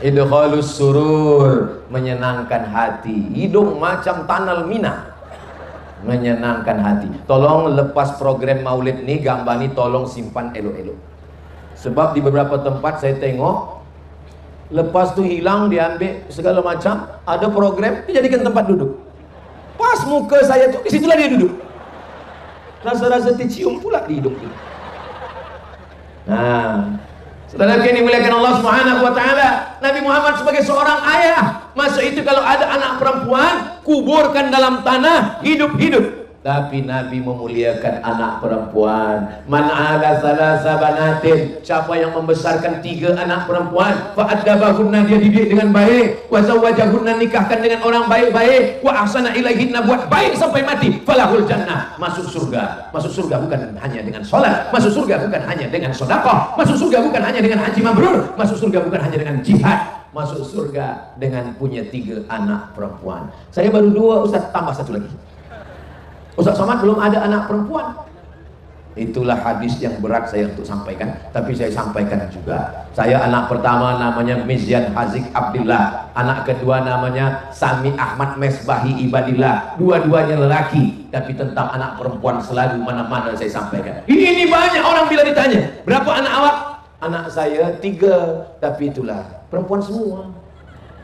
Idkhalus surur, menyenangkan hati. Hidung macam tanal Mina, menyenangkan hati. Tolong lepas program maulid ni, gambar ni tolong simpan elok-elok. Sebab di beberapa tempat saya tengok, lepas tu hilang, diambil segala macam. Ada program dijadikan tempat duduk. Pas muka saya tu, disitulah dia duduk. Rasa-rasa tercium pula di hidung kita. Nah, saudara yang dimuliakan Allah Subhanahu wa taala, Nabi Muhammad sebagai seorang ayah, masa itu kalau ada anak perempuan, kuburkan dalam tanah hidup-hidup. Tapi Nabi memuliakan anak perempuan. Man ala salasa banatin, siapa yang membesarkan 3 anak perempuan, fa'addabahunna, dia didik dengan baik, wa zawwajahunna, nikahkan dengan orang baik-baik, wa ahsana ilaihinna, buat baik sampai mati, falahul jannah, masuk surga. Masuk surga bukan hanya dengan sholat, masuk surga bukan hanya dengan sedekah, masuk surga bukan hanya dengan haji mabrur, masuk surga bukan hanya dengan jihad, masuk surga dengan punya 3 anak perempuan. Saya baru 2, Ustaz, tambah 1 lagi. Ustaz Somad belum ada anak perempuan. Itulah hadis yang berat saya untuk sampaikan, tapi saya sampaikan juga. Saya anak pertama namanya Mizyan Hazik Abdillah, anak kedua namanya Sami Ahmad Mesbahi Ibadillah, dua-duanya lelaki. Tapi tentang anak perempuan selalu mana-mana saya sampaikan. Ini banyak orang bila ditanya, berapa anak awak? Anak saya 3, tapi itulah perempuan semua.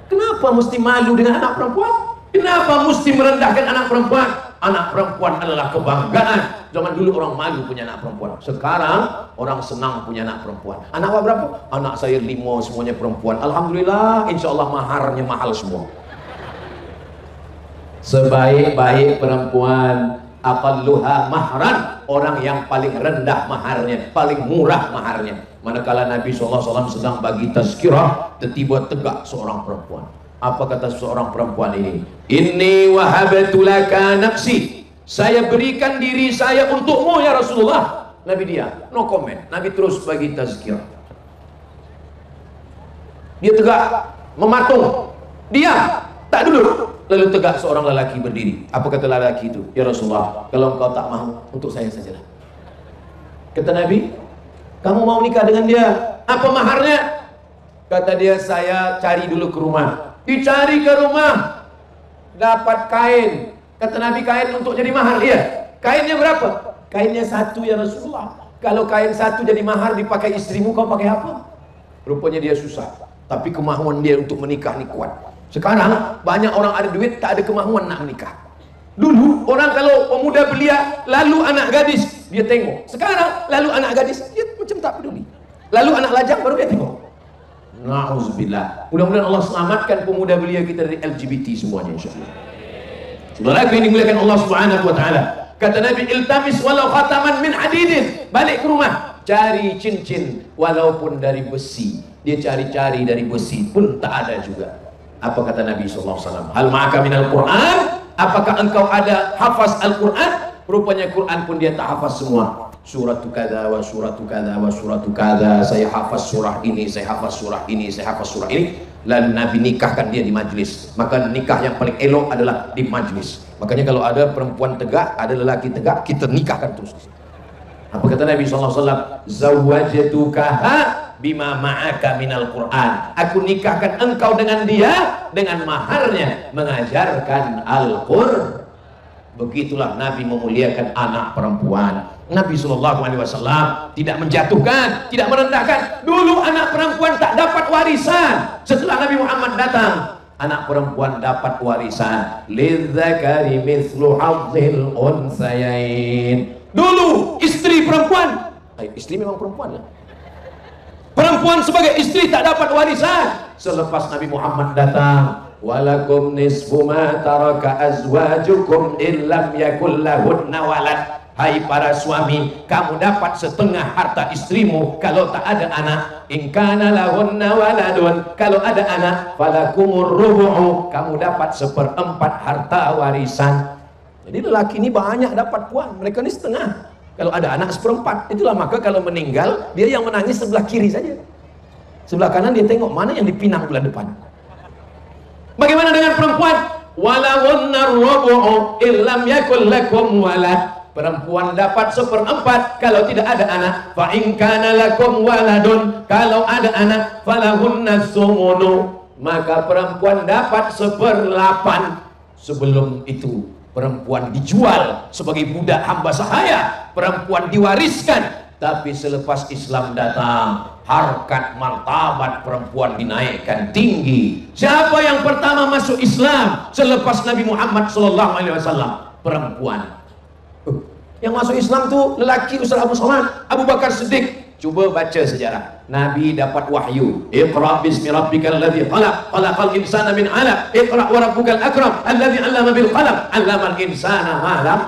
Kenapa mesti malu dengan anak perempuan? Kenapa mesti merendahkan anak perempuan? Anak perempuan adalah kebanggaan. Zaman dulu orang malu punya anak perempuan. Sekarang orang senang punya anak perempuan. Anak apa berapa? Anak saya 5, semuanya perempuan. Alhamdulillah, insya Allah maharnya mahal semua. Sebaik-baik perempuan, aqalluha mahran, orang yang paling rendah maharnya, paling murah maharnya. Manakala Nabi SAW sedang bagi tazkirah, tiba-tiba tegak seorang perempuan. Apa kata seorang perempuan ini? Inni wahabtu laka nafsi, saya berikan diri saya untukmu ya Rasulullah. Nabi dia no comment. Nabi terus bagi tazkirah. Dia tegak, mematung, diam, tak duduk. Lalu tegak seorang lelaki berdiri. Apa kata lelaki itu? Ya Rasulullah, kalau engkau tak mahu, untuk saya sajalah. Kata Nabi, kamu mau nikah dengan dia? Apa maharnya? Kata dia, saya cari dulu ke rumah. Dicari ke rumah, dapat kain. Kata Nabi, kain untuk jadi mahar. Iya. Kainnya berapa? Kainnya 1 ya Rasulullah. Kalau kain 1 jadi mahar dipakai istrimu, kau pakai apa? Rupanya dia susah, tapi kemauan dia untuk menikah ini kuat. Sekarang banyak orang ada duit, tak ada kemauan nak menikah. Dulu orang kalau pemuda belia, lalu anak gadis dia tengok. Sekarang lalu anak gadis dia macam tak peduli. Lalu anak lajang baru dia tengok. Na'udzubillah. Mudah-mudahan Allah selamatkan pemuda belia kita dari LGBT semuanya insyaallah. Saudara yang dimuliakan Allah Subhanahu wa taala. Kata Nabi, iltamis walau khataman min hadidin. Balik ke rumah, cari cincin walaupun dari besi. Dia cari-cari dari besi pun tak ada juga. Apa kata Nabi sallallahu alaihi wasallam? Hal ma'aka minal Qur'an? Apakah engkau ada hafaz Al-Quran? Rupanya Quran pun dia tak hafaz semua. Suratu kada wa suratu kada wa suratu kada, saya hafaz surah ini, saya hafaz surah ini, saya hafaz surah ini. Lalu Nabi nikahkan dia di majlis. Maka nikah yang paling elok adalah di majlis. Makanya kalau ada perempuan tegak, ada lelaki tegak, kita nikahkan terus. Apa kata Nabi SAW? Zawwajtukaha bima ma'aka minal Qur'an. Aku nikahkan engkau dengan dia dengan maharnya mengajarkan Al-Qur'an. Begitulah Nabi memuliakan anak perempuan. Nabi SAW tidak menjatuhkan, tidak merendahkan. Dulu anak perempuan tak dapat warisan. Setelah Nabi Muhammad datang, anak perempuan dapat warisan. Lidzakari mithlu hadzil unsayain. Dulu istri perempuan, istri memang perempuan ya. Perempuan sebagai istri tak dapat warisan. Selepas Nabi Muhammad datang, walakum nisfu ma taraka azwajukum illam yakul lahunna walad. Hai para suami, kamu dapat setengah harta istrimu kalau tak ada anak. In kana lahunna waladun, kalau ada anak, falakumur rubu'u, kamu dapat 1/4 harta warisan. Jadi lelaki ini banyak dapat puan, mereka ini setengah. Kalau ada anak 1/4. Itulah maka kalau meninggal, dia yang menangis sebelah kiri saja. Sebelah kanan dia tengok mana yang dipinang bulan depan. Bagaimana dengan perempuan? Walahunna rubu'u illam yakul lakum walad. Perempuan dapat 1/4 kalau tidak ada anak. Fa in kana lakum waladun, kalau ada anak, falahunna sumunu, maka perempuan dapat 1/8. Sebelum itu perempuan dijual sebagai budak hamba sahaya, perempuan diwariskan. Tapi selepas Islam datang, harkat martabat perempuan dinaikkan tinggi. Siapa yang pertama masuk Islam selepas Nabi Muhammad SAW? Perempuan. Yang masuk Islam tuh lelaki Ustaz Abu Somad, Abu Bakar Siddiq. Coba baca sejarah. Nabi dapat wahyu. Iqra bismi rabbikal ladzi khalaq, khalaqal insana min 'alaq. Iqra wa rabbukal akram, alladzi 'allama bil qalam, 'allamal insana ma lam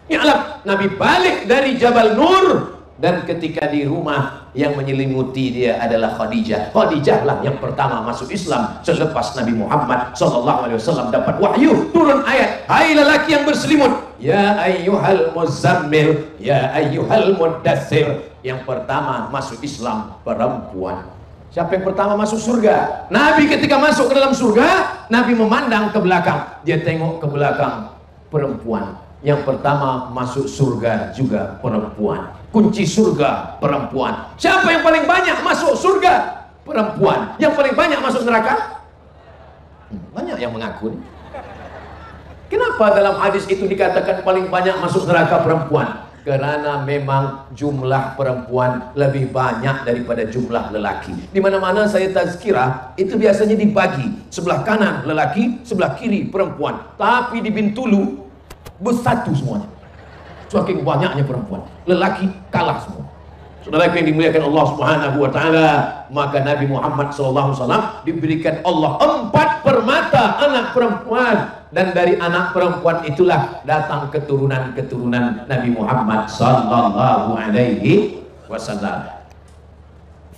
ya'lam. Nabi balik dari Jabal Nur, dan ketika di rumah yang menyelimuti dia adalah Khadijah. Khadijah lah yang pertama masuk Islam selepas Nabi Muhammad SAW dapat wahyu. Turun ayat, hai lelaki yang berselimut, ya ayyuhal muzammil, ya ayyuhal muddatsir. Yang pertama masuk Islam perempuan. Siapa yang pertama masuk surga? Nabi ketika masuk ke dalam surga, Nabi memandang ke belakang. Dia tengok ke belakang, perempuan. Yang pertama masuk surga juga perempuan. Kunci surga perempuan. Siapa yang paling banyak masuk surga? Perempuan. Yang paling banyak masuk neraka? Banyak yang mengaku. Kenapa dalam hadis itu dikatakan paling banyak masuk neraka perempuan? Karena memang jumlah perempuan lebih banyak daripada jumlah lelaki. Di mana-mana saya tazkirah, itu biasanya dibagi. Sebelah kanan lelaki, sebelah kiri perempuan. Tapi di Bintulu bersatu semuanya. Saking banyaknya perempuan, lelaki kalah semua. Saudara yang dimuliakan Allah Subhanahu wa taala, maka Nabi Muhammad SAW diberikan Allah 4 permata anak perempuan, dan dari anak perempuan itulah datang keturunan-keturunan Nabi Muhammad sallallahu alaihi wasallam.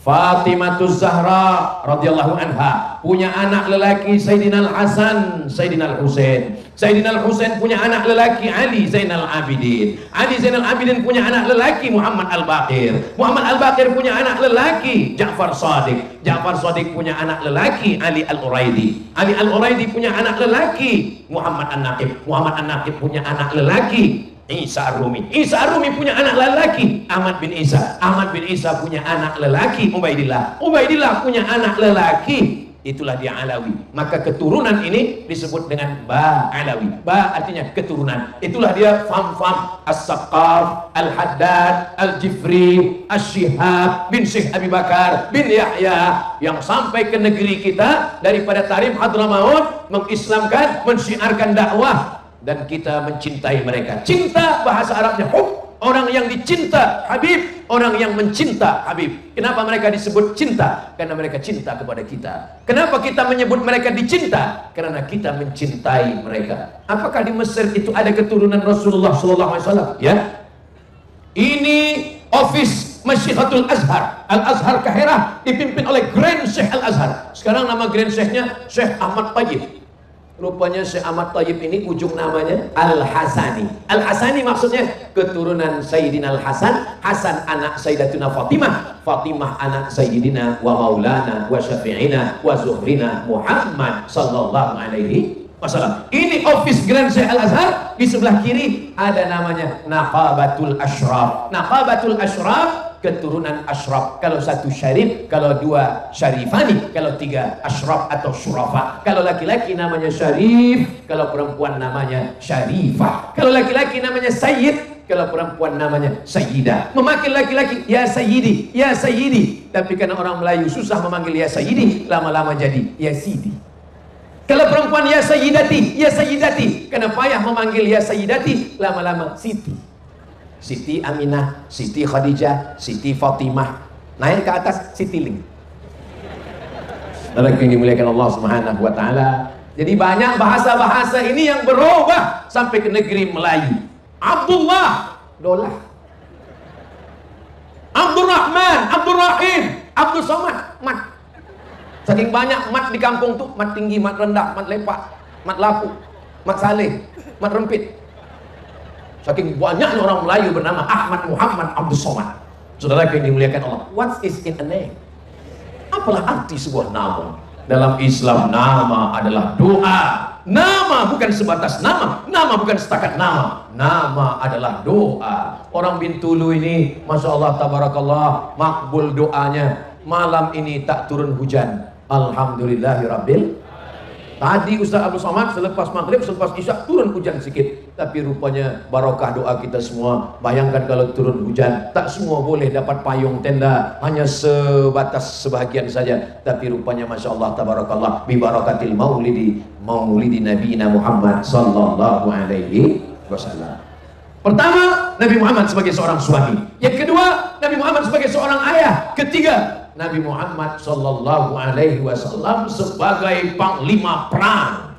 Fatimah Zahra radhiyallahu anha punya anak lelaki Sayyidina Al-Hasan, Sayyidina Al-Husain. Sayyidina Al-Husain punya anak lelaki Ali Zainal Abidin. Ali Zainal Abidin punya anak lelaki Muhammad Al-Baqir. Muhammad Al-Baqir punya anak lelaki Ja'far Shadiq. Ja'far Shadiq punya anak lelaki Ali Al-Uraidi. Ali Al-Uraidi punya anak lelaki Muhammad An-Naqib. Muhammad An-Naqib punya anak lelaki Isa Ar-Rumi. Isa Ar-Rumi punya anak lelaki Ahmad bin Isa. Ahmad bin Isa punya anak lelaki Ubaidillah. Ubaidillah punya anak lelaki, itulah dia Alawi. Maka keturunan ini disebut dengan Ba Alawi. Ba artinya keturunan. Itulah dia Fam-Fam, As-Saqqaf, Al-Haddad, Al-Jifri, Asy-Syihab bin Syekh Abi Bakar bin Yahya, yang sampai ke negeri kita daripada Tarim Hadramaut, mengislamkan, mensyiarkan dakwah, dan kita mencintai mereka. Cinta bahasa Arabnya hub, orang yang dicinta. Habib, orang yang mencinta Habib. Kenapa mereka disebut cinta? Karena mereka cinta kepada kita. Kenapa kita menyebut mereka dicinta? Karena kita mencintai mereka. Apakah di Mesir itu ada keturunan Rasulullah SAW? Ya. Ini office Masyihatul Azhar, Al-Azhar Kahirah, dipimpin oleh Grand Syekh Al-Azhar. Sekarang nama Grand Syekhnya Syekh Ahmad Tayyib. Rupanya Syekh Ahmad Tayyib ini ujung namanya Al-Hasani. Al-Hasani maksudnya keturunan Sayyidina Al-Hasan. Hasan anak Sayyidatuna Fatimah. Fatimah anak Sayyidina wa Maulana wa Syafi'ina wa Zuhrina Muhammad sallallahu alaihi wasallam. Ini office Grand Syekh Al-Azhar. Di sebelah kiri ada namanya Naqabatul Ashraf. Naqabatul Ashraf, keturunan Ashraf. Kalau satu syarif, kalau dua syarifani, kalau tiga Ashraf atau syurafa. Kalau laki-laki namanya syarif, kalau perempuan namanya syarifah. Kalau laki-laki namanya sayyid, kalau perempuan namanya sayyidah. Memanggil laki-laki ya sayyidi, ya sayyidi. Tapi karena orang Melayu susah memanggil ya sayyidi, lama-lama jadi ya sidi. Kalau perempuan ya sayyidati, ya sayyidati. Karena payah memanggil ya sayyidati, lama-lama siti. Siti Aminah, Siti Khadijah, Siti Fatimah, naik ke atas Siti Ling. Saudara yang dimuliakan Allah Subhanahu wa taala. Jadi banyak bahasa-bahasa ini yang berubah sampai ke negeri Melayu. Abdullah, Dolah. Abdurrahman, Abdurrahim, Abdul Somad, Mat. Saking banyak mat di kampung tuh, mat tinggi, mat rendah, mat lepak, mat lapu, mat saleh, mat rempit. Saking banyaknya orang Melayu bernama Ahmad Muhammad Abdul Somad. Saudara yang dimuliakan Allah, what is in a name? Apalah arti sebuah nama? Dalam Islam nama adalah doa. Nama bukan sebatas nama, nama bukan setakat nama, nama adalah doa. Orang Bintulu ini, Masya Allah, tabarakallah, makbul doanya. Malam ini tak turun hujan, alhamdulillahirabbil. Tadi Ustaz Abu Somad selepas maghrib, selepas isya turun hujan sedikit. Tapi rupanya barokah doa kita semua. Bayangkan kalau turun hujan, tak semua boleh dapat payung tenda, hanya sebatas sebahagian saja. Tapi rupanya Masya Allah tabarakallah, bi barakatil maulidi Nabiyina Muhammad sallallahu alaihi wasallam. Pertama, Nabi Muhammad sebagai seorang suami. Yang kedua, Nabi Muhammad sebagai seorang ayah. Ketiga, Nabi Muhammad sallallahu alaihi wasallam sebagai panglima perang.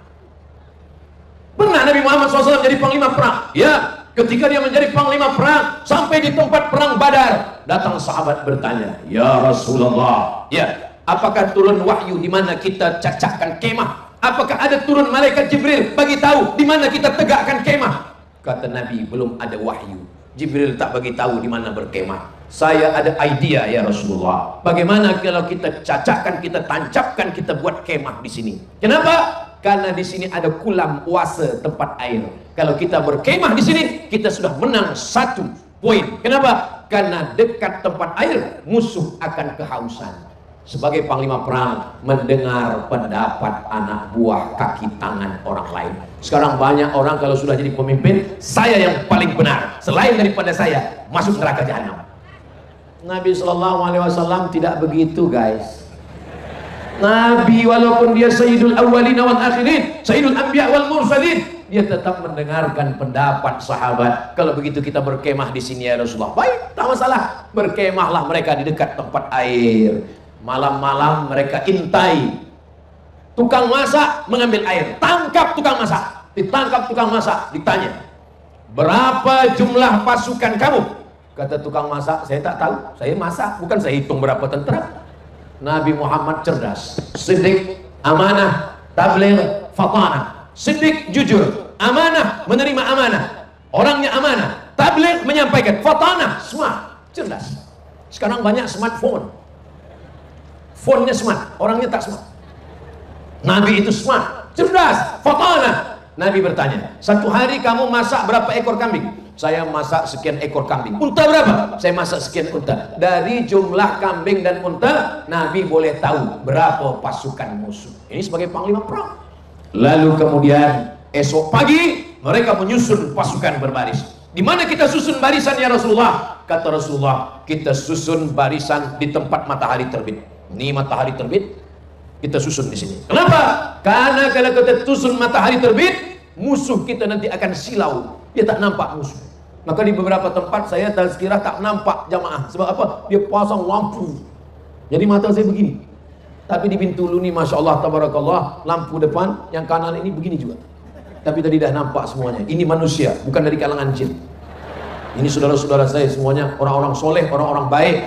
Pernah Nabi Muhammad SAW jadi panglima perang? Ya, ketika dia menjadi panglima perang, sampai di tempat perang Badar, datang sahabat bertanya, "Ya Rasulullah, ya, apakah turun wahyu di mana kita cacahkan kemah? Apakah ada turun malaikat Jibril bagi tahu di mana kita tegakkan kemah?" Kata Nabi, "Belum ada wahyu. Jibril tak bagi tahu di mana berkemah. Saya ada idea ya Rasulullah. Bagaimana kalau kita cacahkan, kita tancapkan, kita buat kemah di sini?" Kenapa? Karena di sini ada kulam oase tempat air. Kalau kita berkemah di sini, kita sudah menang 1 poin. Kenapa? Karena dekat tempat air, musuh akan kehausan. Sebagai panglima perang, mendengar pendapat anak buah kaki tangan orang lain. Sekarang banyak orang kalau sudah jadi pemimpin, saya yang paling benar. Selain daripada saya, masuk neraka jahanam. Nabi SAW tidak begitu, guys. Nabi walaupun dia Sayyidul Awwalin wal Akhirin, Sayyidul Anbiya wal Mursalin, dia tetap mendengarkan pendapat sahabat. Kalau begitu kita berkemah di sini ya Rasulullah. Baik, tak masalah. Berkemahlah mereka di dekat tempat air. Malam-malam mereka intai tukang masak mengambil air. Tangkap tukang masak. Ditangkap tukang masak, ditanya, "Berapa jumlah pasukan kamu?" Kata tukang masak, "Saya tak tahu. Saya masak, bukan saya hitung berapa tentara." Nabi Muhammad cerdas, siddiq, amanah, tabligh, fatanah. Siddiq jujur, amanah menerima amanah, orangnya amanah, tabligh menyampaikan, fatanah smart, cerdas. Sekarang banyak smartphone, phone-nya smart, orangnya tak smart. Nabi itu smart, cerdas, fatanah. Nabi bertanya, "Satu hari kamu masak berapa ekor kambing?" "Saya masak sekian ekor kambing." "Unta berapa?" "Saya masak sekian unta." Dari jumlah kambing dan unta, Nabi boleh tahu berapa pasukan musuh. Ini sebagai panglima perang. Lalu kemudian esok pagi mereka menyusun pasukan berbaris. "Di mana kita susun barisan ya Rasulullah?" Kata Rasulullah, "Kita susun barisan di tempat matahari terbit." Ini matahari terbit, kita susun di sini. Kenapa? Karena kalau kita susun matahari terbit, musuh kita nanti akan silau. Dia tak nampak musuh. Maka di beberapa tempat saya tazkirah tak nampak jamaah. Sebab apa? Dia pasang lampu. Jadi mata saya begini. Tapi di Bintulu ni Masya Allah Tabarakallah, lampu depan yang kanan ini begini juga. Tapi tadi dah nampak semuanya. Ini manusia, bukan dari kalangan jin. Ini saudara-saudara saya semuanya orang-orang soleh, orang-orang baik.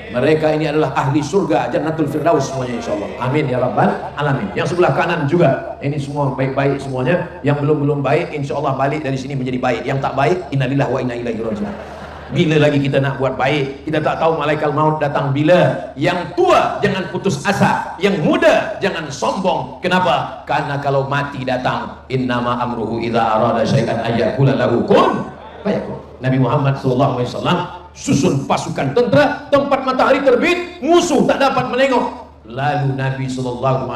Mereka ini adalah ahli surga, Jannatul Firdaus semuanya insyaallah. Amin ya rabbal alamin. Yang sebelah kanan juga, ini semua baik-baik semuanya. Yang belum baik insyaallah balik dari sini menjadi baik. Yang tak baik, innalillahi wa inna ilaihi raji'un. Bila lagi kita nak buat baik? Kita tak tahu malaikat maut datang bila. Yang tua jangan putus asa, yang muda jangan sombong. Kenapa? Karena kalau mati datang, innama amruhu idza arada syai'an ayyaqula lahu kun fayakun. Nabi Muhammad SAW susun pasukan tentera, tempat matahari terbit, musuh tak dapat menengok. Lalu Nabi SAW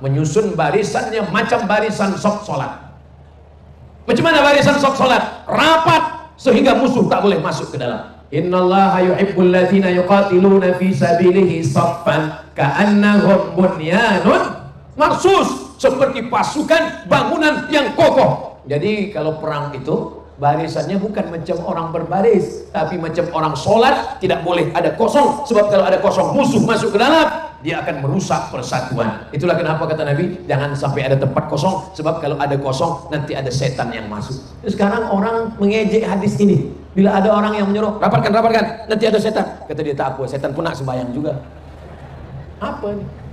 menyusun barisannya macam barisan saf solat. Macam mana barisan saf solat? Rapat sehingga musuh tak boleh masuk ke dalam. Innallaha yuhibbul ladzina yuqatiluna fi sabilihi saffan ka'annahum bunyanun marsus, seperti pasukan bangunan yang kokoh. Jadi kalau perang itu barisannya bukan macam orang berbaris, tapi macam orang sholat, tidak boleh ada kosong. Sebab kalau ada kosong, musuh masuk ke dalam, dia akan merusak persatuan. Itulah kenapa kata Nabi, jangan sampai ada tempat kosong. Sebab kalau ada kosong, nanti ada setan yang masuk. Sekarang orang mengejek hadis ini. Bila ada orang yang menyuruh, rapatkan, nanti ada setan. Kata dia, tak apa, setan pun nak sembahyang juga. Apa ini?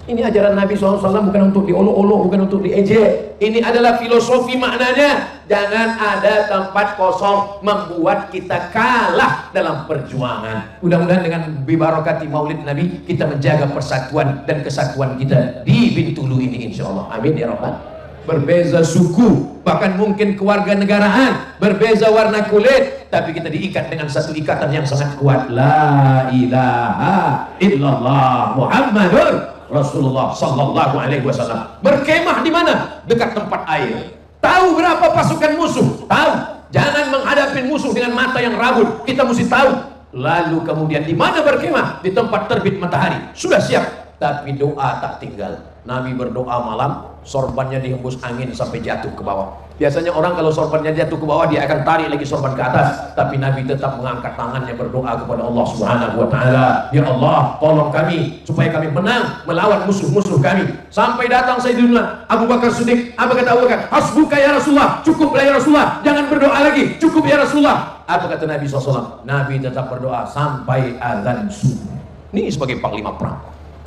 Ini ajaran Nabi SAW bukan untuk diolok-olok, bukan untuk diejek. Ini adalah filosofi maknanya. Jangan ada tempat kosong membuat kita kalah dalam perjuangan. Mudah-mudahan dengan bibarakati maulid Nabi, kita menjaga persatuan dan kesatuan kita di Bintulu ini insyaAllah. Amin ya Rabbal. Berbeza suku, bahkan mungkin kewarganegaraan, berbeza warna kulit, tapi kita diikat dengan satu ikatan yang sangat kuat. La ilaha illallah Muhammadur Rasulullah sallallahu alaihi wasallam. Berkemah di mana? Dekat tempat air. Tahu berapa pasukan musuh? Tahu. Jangan menghadapi musuh dengan mata yang rabun. Kita mesti tahu. Lalu kemudian di mana berkemah? Di tempat terbit matahari. Sudah siap. Tapi doa tak tinggal. Nabi berdoa malam, sorbannya dihembus angin sampai jatuh ke bawah. Biasanya orang kalau sorbannya jatuh ke bawah, dia akan tarik lagi sorban ke atas. Tapi Nabi tetap mengangkat tangannya berdoa kepada Allah Subhanahu wa Ta'ala. Ya Allah, tolong kami supaya kami menang melawan musuh-musuh kami. Sampai datang Sayyidina Abu Bakar Siddiq. Apa kata Abu Bakar? Hasbuka ya Rasulullah, cukuplah ya Rasulullah, jangan berdoa lagi, cukup ya Rasulullah. Apa kata Nabi SAW? Nabi tetap berdoa sampai azan subuh. Ini sebagai panglima perang.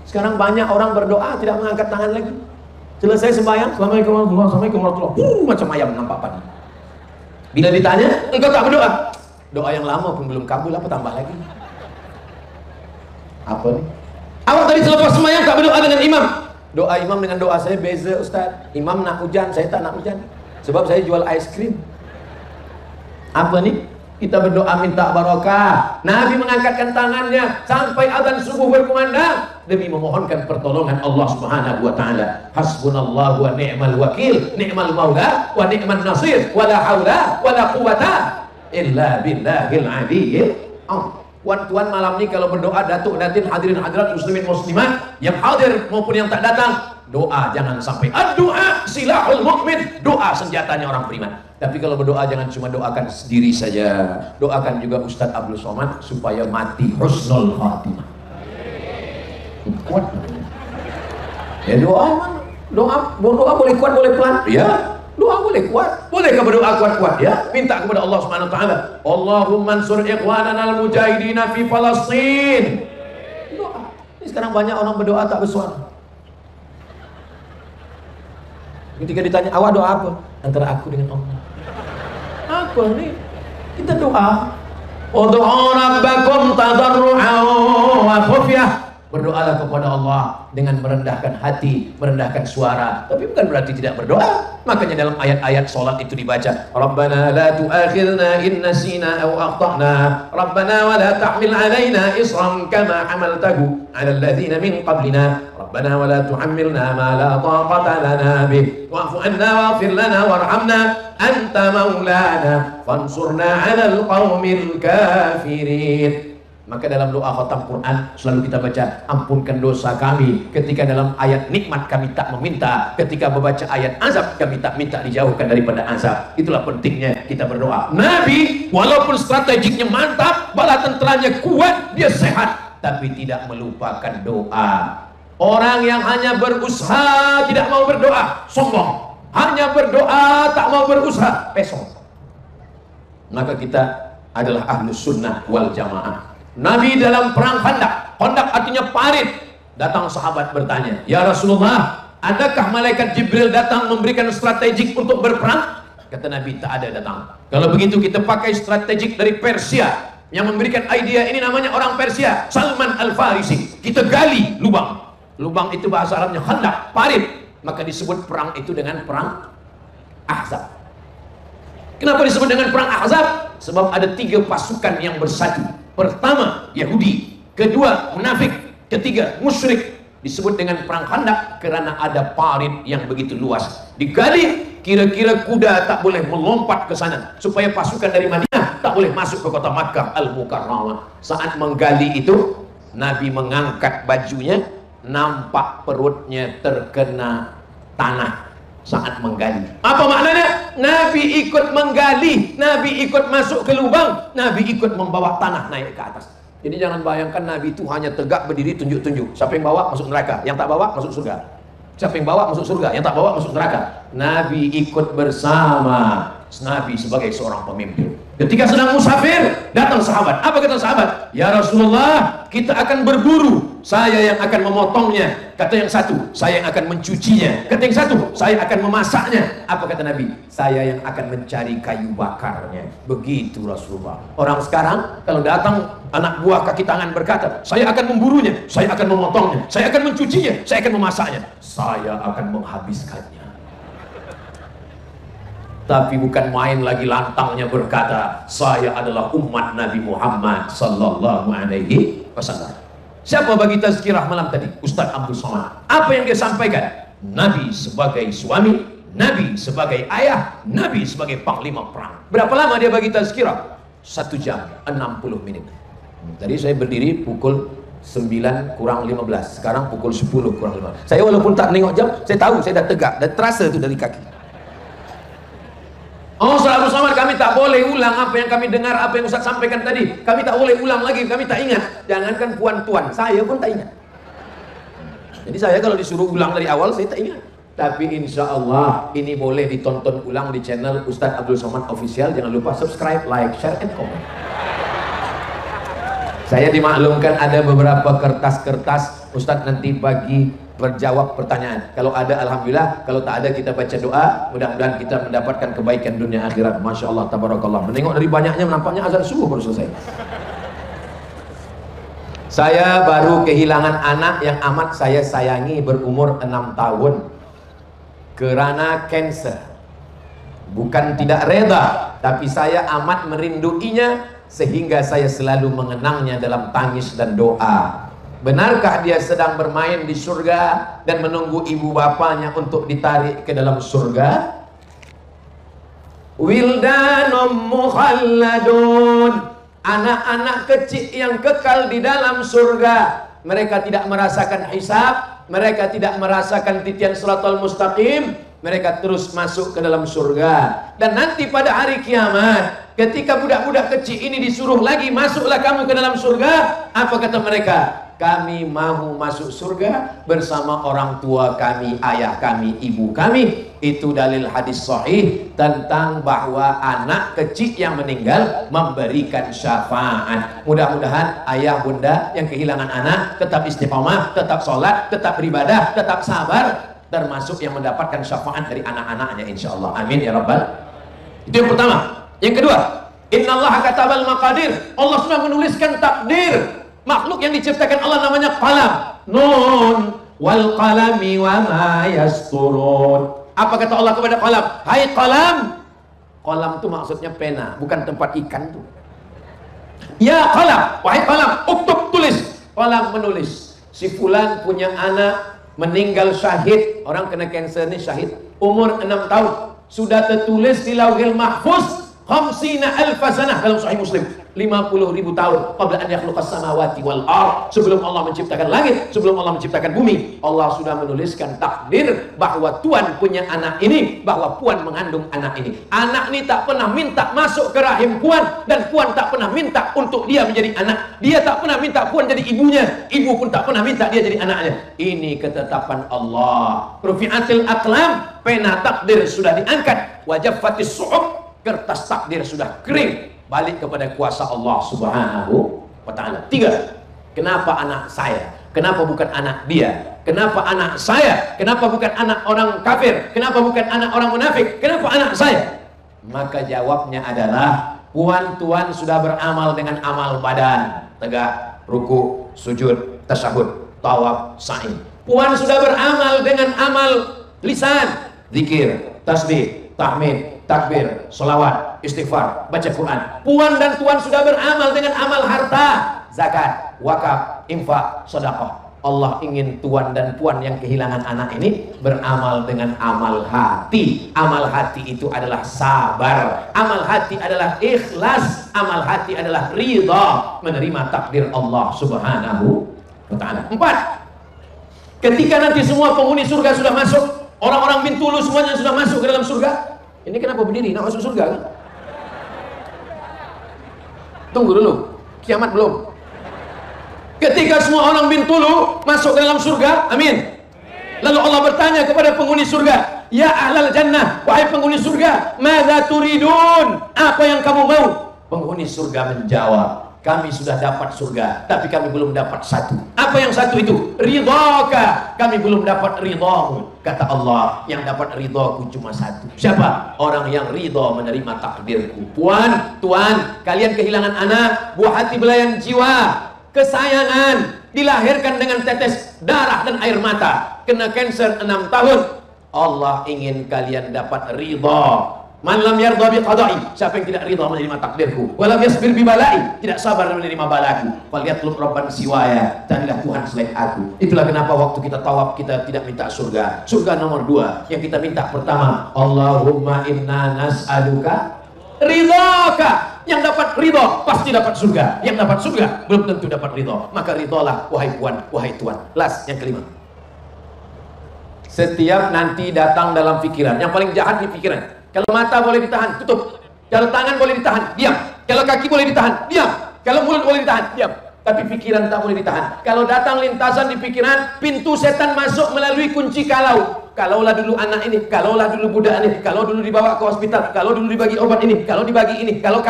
Sekarang banyak orang berdoa tidak mengangkat tangan lagi. Selesai sembahyang, Assalamualaikum warahmatullahi, macam ayam nampak padi. Bila ditanya, engkau tak berdoa? Doa yang lama pun belum kabul, apa tambah lagi? Apa nih? Awak tadi selepas sembahyang tak berdoa dengan imam. Doa imam dengan doa saya beza, Ustaz. Imam nak hujan, saya tak nak hujan. Sebab saya jual es krim. Apa nih? Kita berdoa minta barokah. Nabi mengangkatkan tangannya sampai azan subuh berkumandang demi memohonkan pertolongan Allah Subhanahu wa Ta'ala. Hasbunallahu wa ni'mal wakil, ni'mal maula wa ni'man nasir, wala haula wala quwata illa billahil aliyyil azim. Tuan-tuan malam ini kalau berdoa, datuk datin, hadirin hadirat, muslimin muslimat yang hadir maupun yang tak datang, doa jangan sampai doa silahul mukmin, doa senjatanya orang beriman. Tapi kalau berdoa jangan cuma doakan sendiri saja, doakan juga Ustadz Abdul Somad supaya mati husnul khatimah. Kuat. Ya doa boleh kuat boleh pelan. Ya, doa boleh kuat. Bolehkah berdoa kuat-kuat? Ya, minta kepada Allah Subhanahu wa Ta'ala. Allahumma ansur ikhwanana al-mujahidina fi Palestin. Doa. Ini sekarang banyak orang berdoa tak bersuara. Ketika ditanya, awak doa apa? Antara aku dengan Allah. Apa nih? Kita doa. Ud'u rabbakum tadarru'an wa khufyah. Berdoalah kepada Allah dengan merendahkan hati, merendahkan suara. Tapi bukan berarti tidak berdoa. Makanya dalam ayat-ayat salat itu dibaca, Rabbana la tu'akhirna in nasina aw akhtana. Rabbana wa la tahmil 'alaina isran kama hamaltahu 'ala alladhina min qablina. Rabbana wa la tuhammilna ma la taqata lana bih. Wa'fu 'anna waghfir lana warhamna anta maulana fansurna 'alal qaumil kafirin. Maka dalam doa khatam Quran selalu kita baca, ampunkan dosa kami. Ketika dalam ayat nikmat kami tak meminta, ketika membaca ayat azab kami tak minta dijauhkan daripada azab. Itulah pentingnya kita berdoa. Nabi walaupun strategiknya mantap, bala tenteranya kuat, dia sehat, tapi tidak melupakan doa. Orang yang hanya berusaha tidak mau berdoa, sombong. Hanya berdoa tak mau berusaha, pesong. Maka kita adalah ahlus sunnah wal jamaah. Nabi dalam perang Khandaq, Khandaq artinya parit. Datang sahabat bertanya, ya Rasulullah, adakah malaikat Jibril datang memberikan strategik untuk berperang? Kata Nabi, tak ada datang. Kalau begitu kita pakai strategik dari Persia. Yang memberikan idea ini namanya orang Persia, Salman Al-Farisi. Kita gali lubang. Lubang itu bahasa Arabnya Khandaq, parit. Maka disebut perang itu dengan perang Ahzab. Kenapa disebut dengan perang Ahzab? Sebab ada 3 pasukan yang bersatu. Pertama Yahudi, kedua munafik, ketiga musyrik. Disebut dengan perang Khandaq karena ada parit yang begitu luas. Digali, kira-kira kuda tak boleh melompat ke sana, supaya pasukan dari Madinah tak boleh masuk ke kota Makkah Al-Mukarramah. Saat menggali itu, Nabi mengangkat bajunya, nampak perutnya terkena tanah saat menggali. Apa maknanya? Nabi ikut menggali, Nabi ikut masuk ke lubang, Nabi ikut membawa tanah naik ke atas. Jadi jangan bayangkan Nabi itu hanya tegak berdiri tunjuk-tunjuk. Siapa yang bawa masuk neraka, yang tak bawa masuk surga. Siapa yang bawa masuk surga, yang tak bawa masuk neraka. Nabi ikut bersama. Nabi sebagai seorang pemimpin. Ketika sedang musafir, datang sahabat. Apa kata sahabat? Ya Rasulullah, kita akan berburu. Saya yang akan memotongnya. Kata yang satu, saya yang akan mencucinya. Kata yang satu, saya akan memasaknya. Apa kata Nabi? Saya yang akan mencari kayu bakarnya. Begitu Rasulullah. Orang sekarang kalau datang anak buah kaki tangan berkata, saya akan memburunya, saya akan memotongnya, saya akan mencucinya, saya akan memasaknya, saya akan menghabiskannya. Tapi bukan main lagi lantangnya berkata, saya adalah umat Nabi Muhammad sallallahu alaihi wasallam. Siapa bagi tazkirah malam tadi? Ustadz Abdul Somad. Apa yang dia sampaikan? Nabi sebagai suami, Nabi sebagai ayah, Nabi sebagai panglima perang. Berapa lama dia bagi tazkirah? 1 jam 60 menit. Tadi saya berdiri pukul 9 kurang 15. Sekarang pukul 10 kurang 15. Saya walaupun tak nengok jam, saya tahu saya dah tegak, dah terasa tu dari kaki. Oh Ustaz Abdul Somad, kami tak boleh ulang apa yang kami dengar, apa yang Ustaz sampaikan tadi. Kami tak boleh ulang lagi, kami tak ingat. Jangankan puan tuan, saya pun tak ingat. Jadi saya kalau disuruh ulang dari awal, saya tak ingat. Tapi insya Allah ini boleh ditonton ulang di channel Ustaz Abdul Somad Official. Jangan lupa subscribe, like, share, and comment. Saya dimaklumkan ada beberapa kertas-kertas Ustaz nanti pagi berjawab pertanyaan. Kalau ada alhamdulillah, kalau tak ada kita baca doa. Mudah-mudahan kita mendapatkan kebaikan dunia akhirat. Masya Allah, tabarakallah. Menengok dari banyaknya nampaknya azan subuh baru selesai. Saya baru kehilangan anak yang amat saya sayangi berumur 6 tahun karena kanser. Bukan tidak reda, tapi saya amat merinduinya sehingga saya selalu mengenangnya dalam tangis dan doa. Benarkah dia sedang bermain di surga dan menunggu ibu bapanya untuk ditarik ke dalam surga? Wildanum mukhalladun, anak-anak kecil yang kekal di dalam surga. Mereka tidak merasakan hisab, mereka tidak merasakan titian siratal mustaqim, mereka terus masuk ke dalam surga. Dan nanti pada hari kiamat, ketika budak-budak kecil ini disuruh lagi, masuklah kamu ke dalam surga, apa kata mereka? Kami mau masuk surga bersama orang tua kami, ayah kami, ibu kami. Itu dalil hadis sahih tentang bahwa anak kecil yang meninggal memberikan syafaat. Mudah-mudahan ayah bunda yang kehilangan anak tetap istiqomah, tetap sholat, tetap beribadah, tetap sabar, termasuk yang mendapatkan syafaat dari anak-anaknya insyaallah. Amin ya rabbal. Itu yang pertama. Yang kedua, innallaha katabal maqadir. Allah sudah menuliskan takdir. Makhluk yang diciptakan Allah namanya qalam. Nun wal qalami wa ma yasturun. Apa kata Allah kepada qalam? Hai qalam. Qalam itu maksudnya pena, bukan tempat ikan tuh. Ya qalam, wahai qalam, uktub, tulis. Qalam menulis. Si fulan punya anak meninggal syahid, orang kena kanser ini syahid, umur 6 tahun. Sudah tertulis di Lauhil Mahfuz 50.000 sanah dalam Sahih Muslim. 50.000 tahun qabla an yakhluqas samawati wal ard, sebelum Allah menciptakan langit, sebelum Allah menciptakan bumi, Allah sudah menuliskan takdir bahwa Tuhan punya anak ini, bahwa Puan mengandung anak ini. Anak ini tak pernah minta masuk ke rahim Puan, dan Puan tak pernah minta untuk dia menjadi anak. Dia tak pernah minta Puan jadi ibunya, ibu pun tak pernah minta dia jadi anaknya. Ini ketetapan Allah. Rufi'atil aqlam, pena takdir sudah diangkat. Wajaffatis suhuf, kertas takdir sudah kering, balik kepada kuasa Allah Subhanahu wa ta'ala. 3. Kenapa anak saya? Kenapa bukan anak dia? Kenapa anak saya? Kenapa bukan anak orang kafir? Kenapa bukan anak orang munafik? Kenapa anak saya? Maka jawabnya adalah Puan Tuan sudah beramal dengan amal badan, tegak, ruku, sujud, tasyahud, tawaf, sa'i. Puan sudah beramal dengan amal lisan, zikir, tasbih, tahmid, takbir, solawat, istighfar, baca Quran. Puan dan Tuan sudah beramal dengan amal harta, zakat, wakaf, infak, sedekah. Allah ingin Tuan dan Puan yang kehilangan anak ini beramal dengan amal hati. Amal hati itu adalah sabar, amal hati adalah ikhlas, amal hati adalah ridha menerima takdir Allah Subhanahu wa ta'ala. 4. Ketika nanti semua penghuni surga sudah masuk, orang-orang Bintulu semuanya sudah masuk ke dalam surga. Ini kenapa berdiri? Nak masuk surga kan? Tunggu dulu, kiamat belum. Ketika semua orang Bintulu masuk ke dalam surga, amin. Lalu Allah bertanya kepada penghuni surga, ya ahlal jannah, wahai penghuni surga, madza turidun? Apa yang kamu mau? Penghuni surga menjawab, kami sudah dapat surga, tapi kami belum dapat satu. Apa yang satu itu? Ridhaka. Kami belum dapat ridhamu. Kata Allah, yang dapat ridhaku cuma satu. Siapa? Orang yang ridha menerima takdirku. Puan, Tuan, kalian kehilangan anak, buah hati belayan jiwa, kesayangan, dilahirkan dengan tetes darah dan air mata, kena kanser 6 tahun. Allah ingin kalian dapat ridha. Man lam yardha bi qada'i, siapa yang tidak ridha menerima takdirku, walam yasbir bi bala'i, tidak sabar menerima balaku, falyatlub rabban siwaya, carilah Tuhan selain aku. Itulah kenapa waktu kita tawaf kita tidak minta surga. Surga nomor 2 yang kita minta pertama, Allahumma inna nas'aluka ridhaka. Yang dapat ridha pasti dapat surga, yang dapat surga belum tentu dapat ridha. Maka ridhalah wahai Puan, wahai Tuan. Last, yang kelima, setiap nanti datang dalam pikiran, yang paling jahat di pikiran, Kalau mata boleh ditahan, tutup. Kalau tangan boleh ditahan, diam. Kalau kaki boleh ditahan, diam. Kalau mulut boleh ditahan, diam. Tapi pikiran tak boleh ditahan. Kalau datang lintasan di pikiran, pintu setan masuk melalui kunci kalau. Kalaulah dulu anak ini, kalaulah dulu budak ini, kalau dulu dibawa ke hospital, kalau dulu dibagi obat ini, kalau dibagi ini, kalau.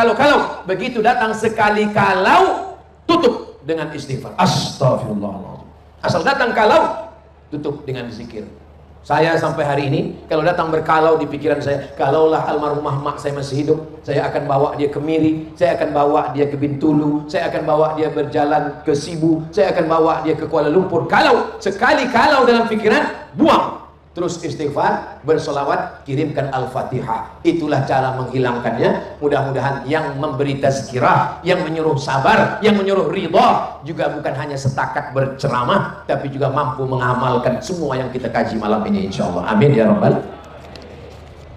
Begitu datang sekali kalau, tutup dengan istighfar. Astagfirullahaladzim. Asal datang kalau, tutup dengan zikir. Saya sampai hari ini, kalau datang berkalau di pikiran saya, kalaulah almarhumah mak saya masih hidup, saya akan bawa dia ke Miri, saya akan bawa dia ke Bintulu, saya akan bawa dia berjalan ke Sibu, saya akan bawa dia ke Kuala Lumpur. Kalau, sekali kalau dalam pikiran, buang. Terus istighfar, bersolawat, kirimkan Al-Fatihah. Itulah cara menghilangkannya. Mudah-mudahan yang memberi tazkirah, yang menyuruh sabar, yang menyuruh ridha, juga bukan hanya setakat berceramah, tapi juga mampu mengamalkan semua yang kita kaji malam ini, insyaallah. Amin ya rabbal.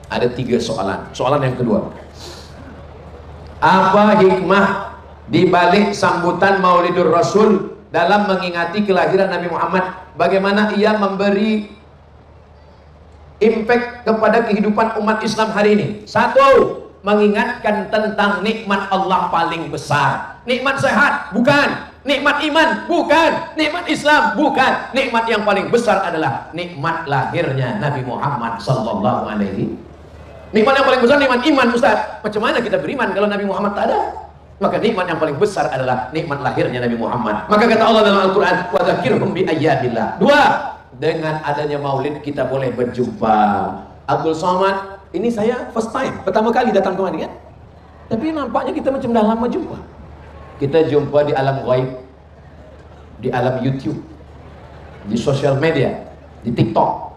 Ada 3 soalan. Soalan yang kedua, apa hikmah di balik sambutan Maulidur Rasul dalam mengingati kelahiran Nabi Muhammad? Bagaimana ia memberi impact kepada kehidupan umat Islam hari ini? 1, mengingatkan tentang nikmat Allah paling besar. Nikmat sehat? Bukan. Nikmat iman? Bukan. Nikmat Islam? Bukan. Nikmat yang paling besar adalah nikmat lahirnya Nabi Muhammad sallallahu alaihi. Nikmat yang paling besar nikmat iman, Ustaz. Macam mana kita beriman kalau Nabi Muhammad tak ada? Maka nikmat yang paling besar adalah nikmat lahirnya Nabi Muhammad. Maka kata Allah dalam Al-Quran, wa dzakirhum bi ayyatillah. 2, dengan adanya maulid kita boleh berjumpa. Abdul Somad, ini saya first time, pertama kali datang kemari kan? Tapi nampaknya kita macam dah lama jumpa. Kita jumpa di alam ghaib, di alam YouTube, di sosial media, di TikTok.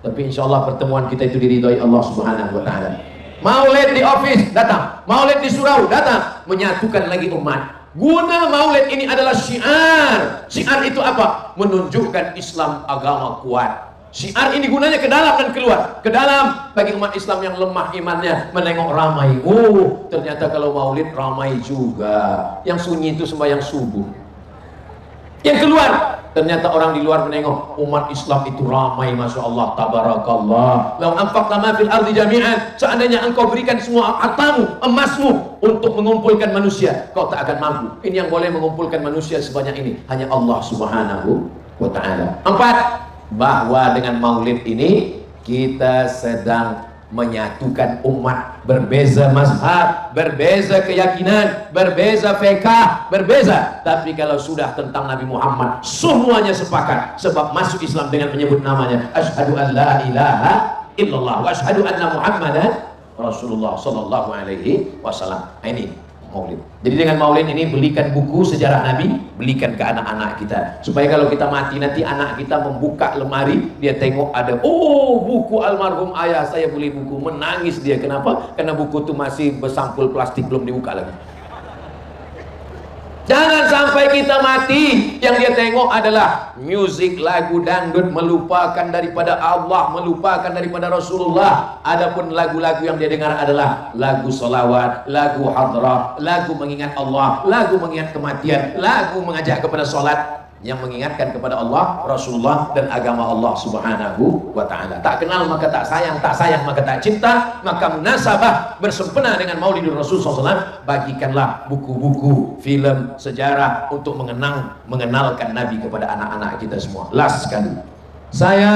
Tapi insya Allah pertemuan kita itu diridhoi Allah Subhanahu wa ta'ala. Maulid di office, datang. Maulid di surau, datang. Menyatukan lagi umat. Guna maulid ini adalah syiar. Syiar itu apa? Menunjukkan Islam agama kuat. Syiar ini gunanya ke dalam dan keluar. Ke dalam bagi umat Islam yang lemah imannya, menengok ramai. Oh, ternyata kalau maulid ramai juga. Yang sunyi itu sembahyang subuh. Yang keluar, ternyata orang di luar menengok umat Islam itu ramai, masya Allah, tabarakallah. Lau anfaqta ma fil ardi jami'an, seandainya engkau berikan semua hartamu, emasmu untuk mengumpulkan manusia, kau tak akan mampu. Ini yang boleh mengumpulkan manusia sebanyak ini hanya Allah Subhanahu wa ta'ala. 4, bahwa dengan maulid ini kita sedang menyatukan umat, berbeza mazhab, berbeza keyakinan, berbeza fikih, berbeza, tapi kalau sudah tentang Nabi Muhammad semuanya sepakat, sebab masuk Islam dengan menyebut namanya, asyhadu an la ilaha illallah wa asyhadu anna Muhammadan Rasulullah sallallahu alaihi wasallam. Ini maulid. Jadi dengan maulid ini belikan buku sejarah Nabi, belikan ke anak-anak kita, supaya kalau kita mati nanti anak kita membuka lemari, dia tengok ada, oh buku almarhum ayah saya, beli buku, menangis dia. Kenapa? Karena buku itu masih bersampul plastik, belum dibuka lagi. Jangan sampai kita mati yang dia tengok adalah musik, lagu dangdut, melupakan daripada Allah, melupakan daripada Rasulullah. Adapun lagu-lagu yang dia dengar adalah lagu solawat, lagu hadrah, lagu mengingat Allah, lagu mengingat kematian, lagu mengajak kepada sholat, yang mengingatkan kepada Allah, Rasulullah, dan agama Allah Subhanahu wa ta'ala. Tak kenal maka tak sayang, tak sayang maka tak cinta. Maka munasabah bersempena dengan Maulidur Rasul SAW, bagikanlah buku-buku, film, sejarah untuk mengenalkan Nabi kepada anak-anak kita semua. Last sekali, saya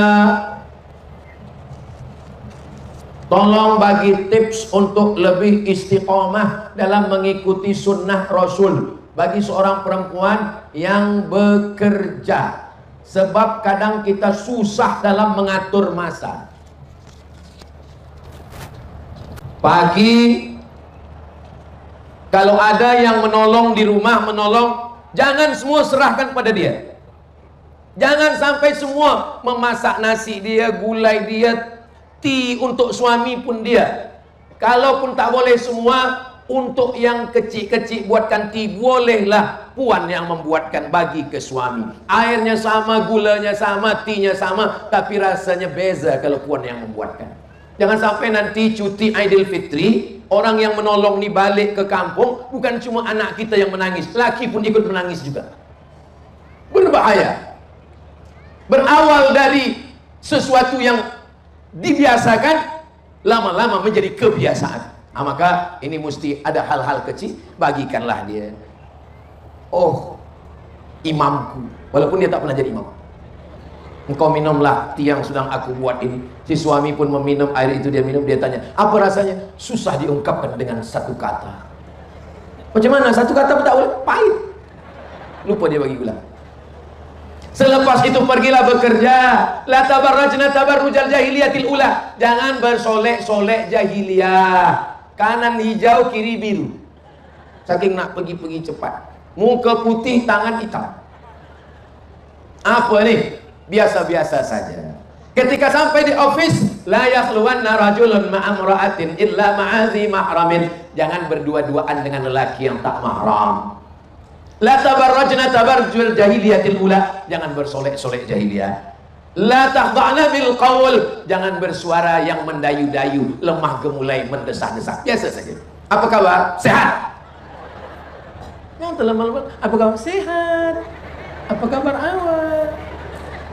tolong bagi tips untuk lebih istiqomah dalam mengikuti sunnah Rasul bagi seorang perempuan yang bekerja, sebab kadang kita susah dalam mengatur masa. Pagi kalau ada yang menolong di rumah, menolong, jangan semua serahkan pada dia. Jangan sampai semua memasak nasi dia, gulai dia, tea untuk suami pun dia. Kalaupun tak boleh semua, untuk yang kecil-kecil buatkan tea, bolehlah puan yang membuatkan bagi ke suami. Airnya sama, gulanya sama, tea-nya sama, tapi rasanya beza kalau puan yang membuatkan. Jangan sampai nanti cuti Aidilfitri, orang yang menolong nih balik ke kampung, bukan cuma anak kita yang menangis, laki pun ikut menangis juga. Berbahaya. Berawal dari sesuatu yang dibiasakan, lama-lama menjadi kebiasaan. Maka ini mesti ada hal-hal kecil, bagikanlah dia. Oh, imamku, walaupun dia tak pernah jadi imam, engkau minumlah tea yang sedang aku buat ini. Si suami pun meminum air itu, dia minum, dia tanya, apa rasanya? Susah diungkapkan dengan satu kata. Macam mana? Satu kata tak boleh? Pahit. Lupa dia bagi gula. Selepas itu pergilah bekerja. La tabarrajna tabarrujal jahiliyatil ula. Jangan bersolek-solek jahiliyah. Kanan hijau, kiri biru. Saking nak pergi-pergi cepat. Muka putih, tangan hitam. Apa ni? Biasa-biasa saja. Ketika sampai di office, la yakhluwanna rajulun ma'amra'atin illa ma'azi mahramin. Jangan berdua-duaan dengan lelaki yang tak mahram. La tabarrajna tabarrujal jahiliyatil ula. Jangan bersolek-solek jahiliyah. La tahda'na bil qaul. Jangan bersuara yang mendayu-dayu, lemah gemulai, mendesah-desah. Biasa saja. Apa kabar? Sehat. Yang lemah-lemah. Apa kabar? Sehat. Apa kabar awak?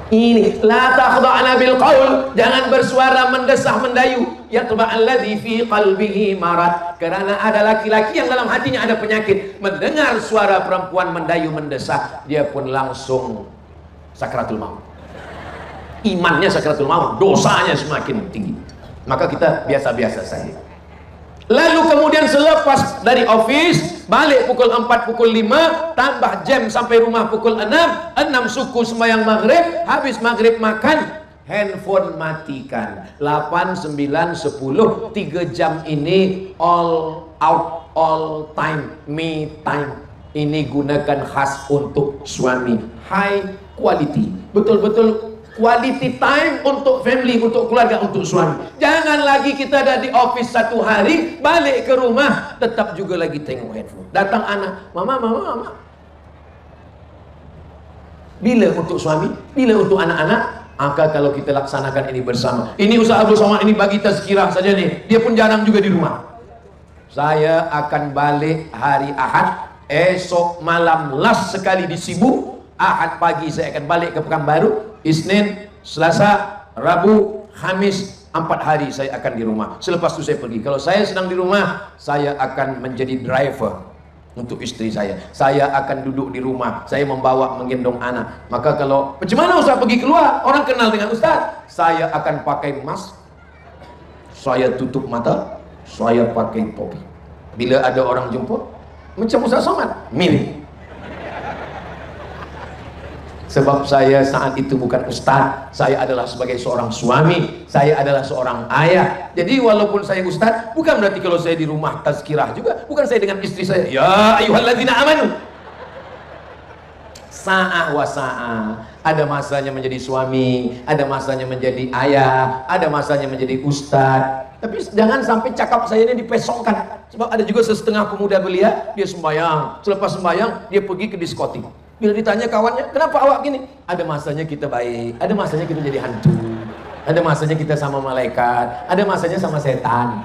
Ini la tahda'na bil qaul. Jangan bersuara mendesah mendayu. Yatba'alladzi fi qalbihi marad. Karena ada laki-laki yang dalam hatinya ada penyakit. Mendengar suara perempuan mendayu mendesah, dia pun langsung sakratul maut. Imannya sakratul maut, dosanya semakin tinggi. Maka kita biasa-biasa saja. Lalu kemudian selepas dari office, balik pukul 4, pukul 5, tambah jam sampai rumah pukul 6, 6 suku sembahyang maghrib, habis maghrib makan, handphone matikan. 8, 9, 10, 3 jam ini all out, all time, me time. Ini gunakan khas untuk suami, high quality, betul-betul quality time untuk family, untuk keluarga, untuk suami. Jangan lagi kita ada di office satu hari, balik ke rumah tetap juga lagi tengok handphone. Datang anak, mama. Bila untuk suami, bila untuk anak-anak. Maka kalau kita laksanakan ini bersama. Ini Ustaz Abdul Somad ini bagi tazkirah saja nih. Dia pun jarang juga di rumah. Saya akan balik hari Ahad, esok malam last sekali di Sibu. Ahad pagi saya akan balik ke Pekanbaru. Isnin, Selasa, Rabu, Khamis, 4 hari saya akan di rumah. Selepas itu saya pergi. Kalau saya sedang di rumah, saya akan menjadi driver untuk istri saya. Saya akan duduk di rumah. Saya membawa, menggendong anak. Maka kalau, macam mana Ustaz pergi keluar? Orang kenal dengan Ustaz. Saya akan pakai mask. Saya tutup mata. Saya pakai topi. Bila ada orang jumpa, macam Ustaz Somad, milih. Sebab saya saat itu bukan ustaz, saya adalah sebagai seorang suami, saya adalah seorang ayah. Jadi walaupun saya ustaz, bukan berarti kalau saya di rumah tazkirah juga, bukan saya dengan istri saya, ya ayyuhalladzina amanu. Sa'ah wa sa'ah. Ada masanya menjadi suami, ada masanya menjadi ayah, ada masanya menjadi ustaz. Tapi jangan sampai cakap saya ini dipesongkan. Sebab ada juga setengah pemuda belia, dia sembahyang, selepas sembahyang dia pergi ke diskotik. Bila ditanya kawannya, kenapa awak gini? Ada masanya kita baik, ada masanya kita jadi hantu, ada masanya kita sama malaikat, ada masanya sama setan.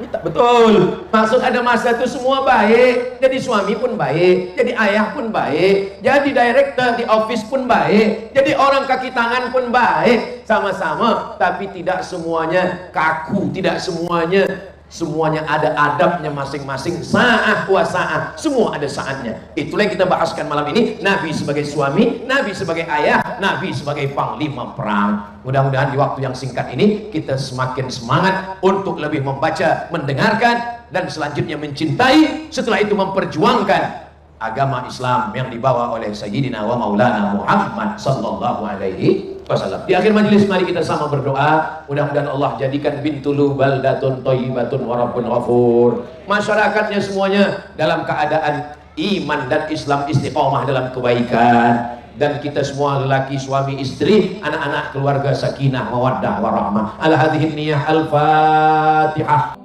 Ini tak betul. Maksud ada masa itu semua baik. Jadi suami pun baik, jadi ayah pun baik, jadi director di office pun baik, jadi orang kaki tangan pun baik. Sama-sama, tapi tidak semuanya kaku, tidak semuanya ada adabnya masing-masing. Sa'ah wa sa'ah, semua ada saatnya. Itulah yang kita bahaskan malam ini. Nabi sebagai suami, Nabi sebagai ayah, Nabi sebagai panglima perang. Mudah-mudahan di waktu yang singkat ini kita semakin semangat untuk lebih membaca, mendengarkan, dan selanjutnya mencintai, setelah itu memperjuangkan agama Islam yang dibawa oleh Sayyidina wa Maulana Muhammad sallallahu alaihi wasallam. Di akhir majelis mari kita sama berdoa, mudah-mudahan Allah jadikan Bintulu baldatun thayyibatun wa rabbun ghafur. Masyarakatnya semuanya dalam keadaan iman dan Islam, istiqomah dalam kebaikan, dan kita semua lelaki, suami, istri, anak-anak, keluarga sakinah mawaddah warahmah. Ala hadhihi niyah al-Fatihah.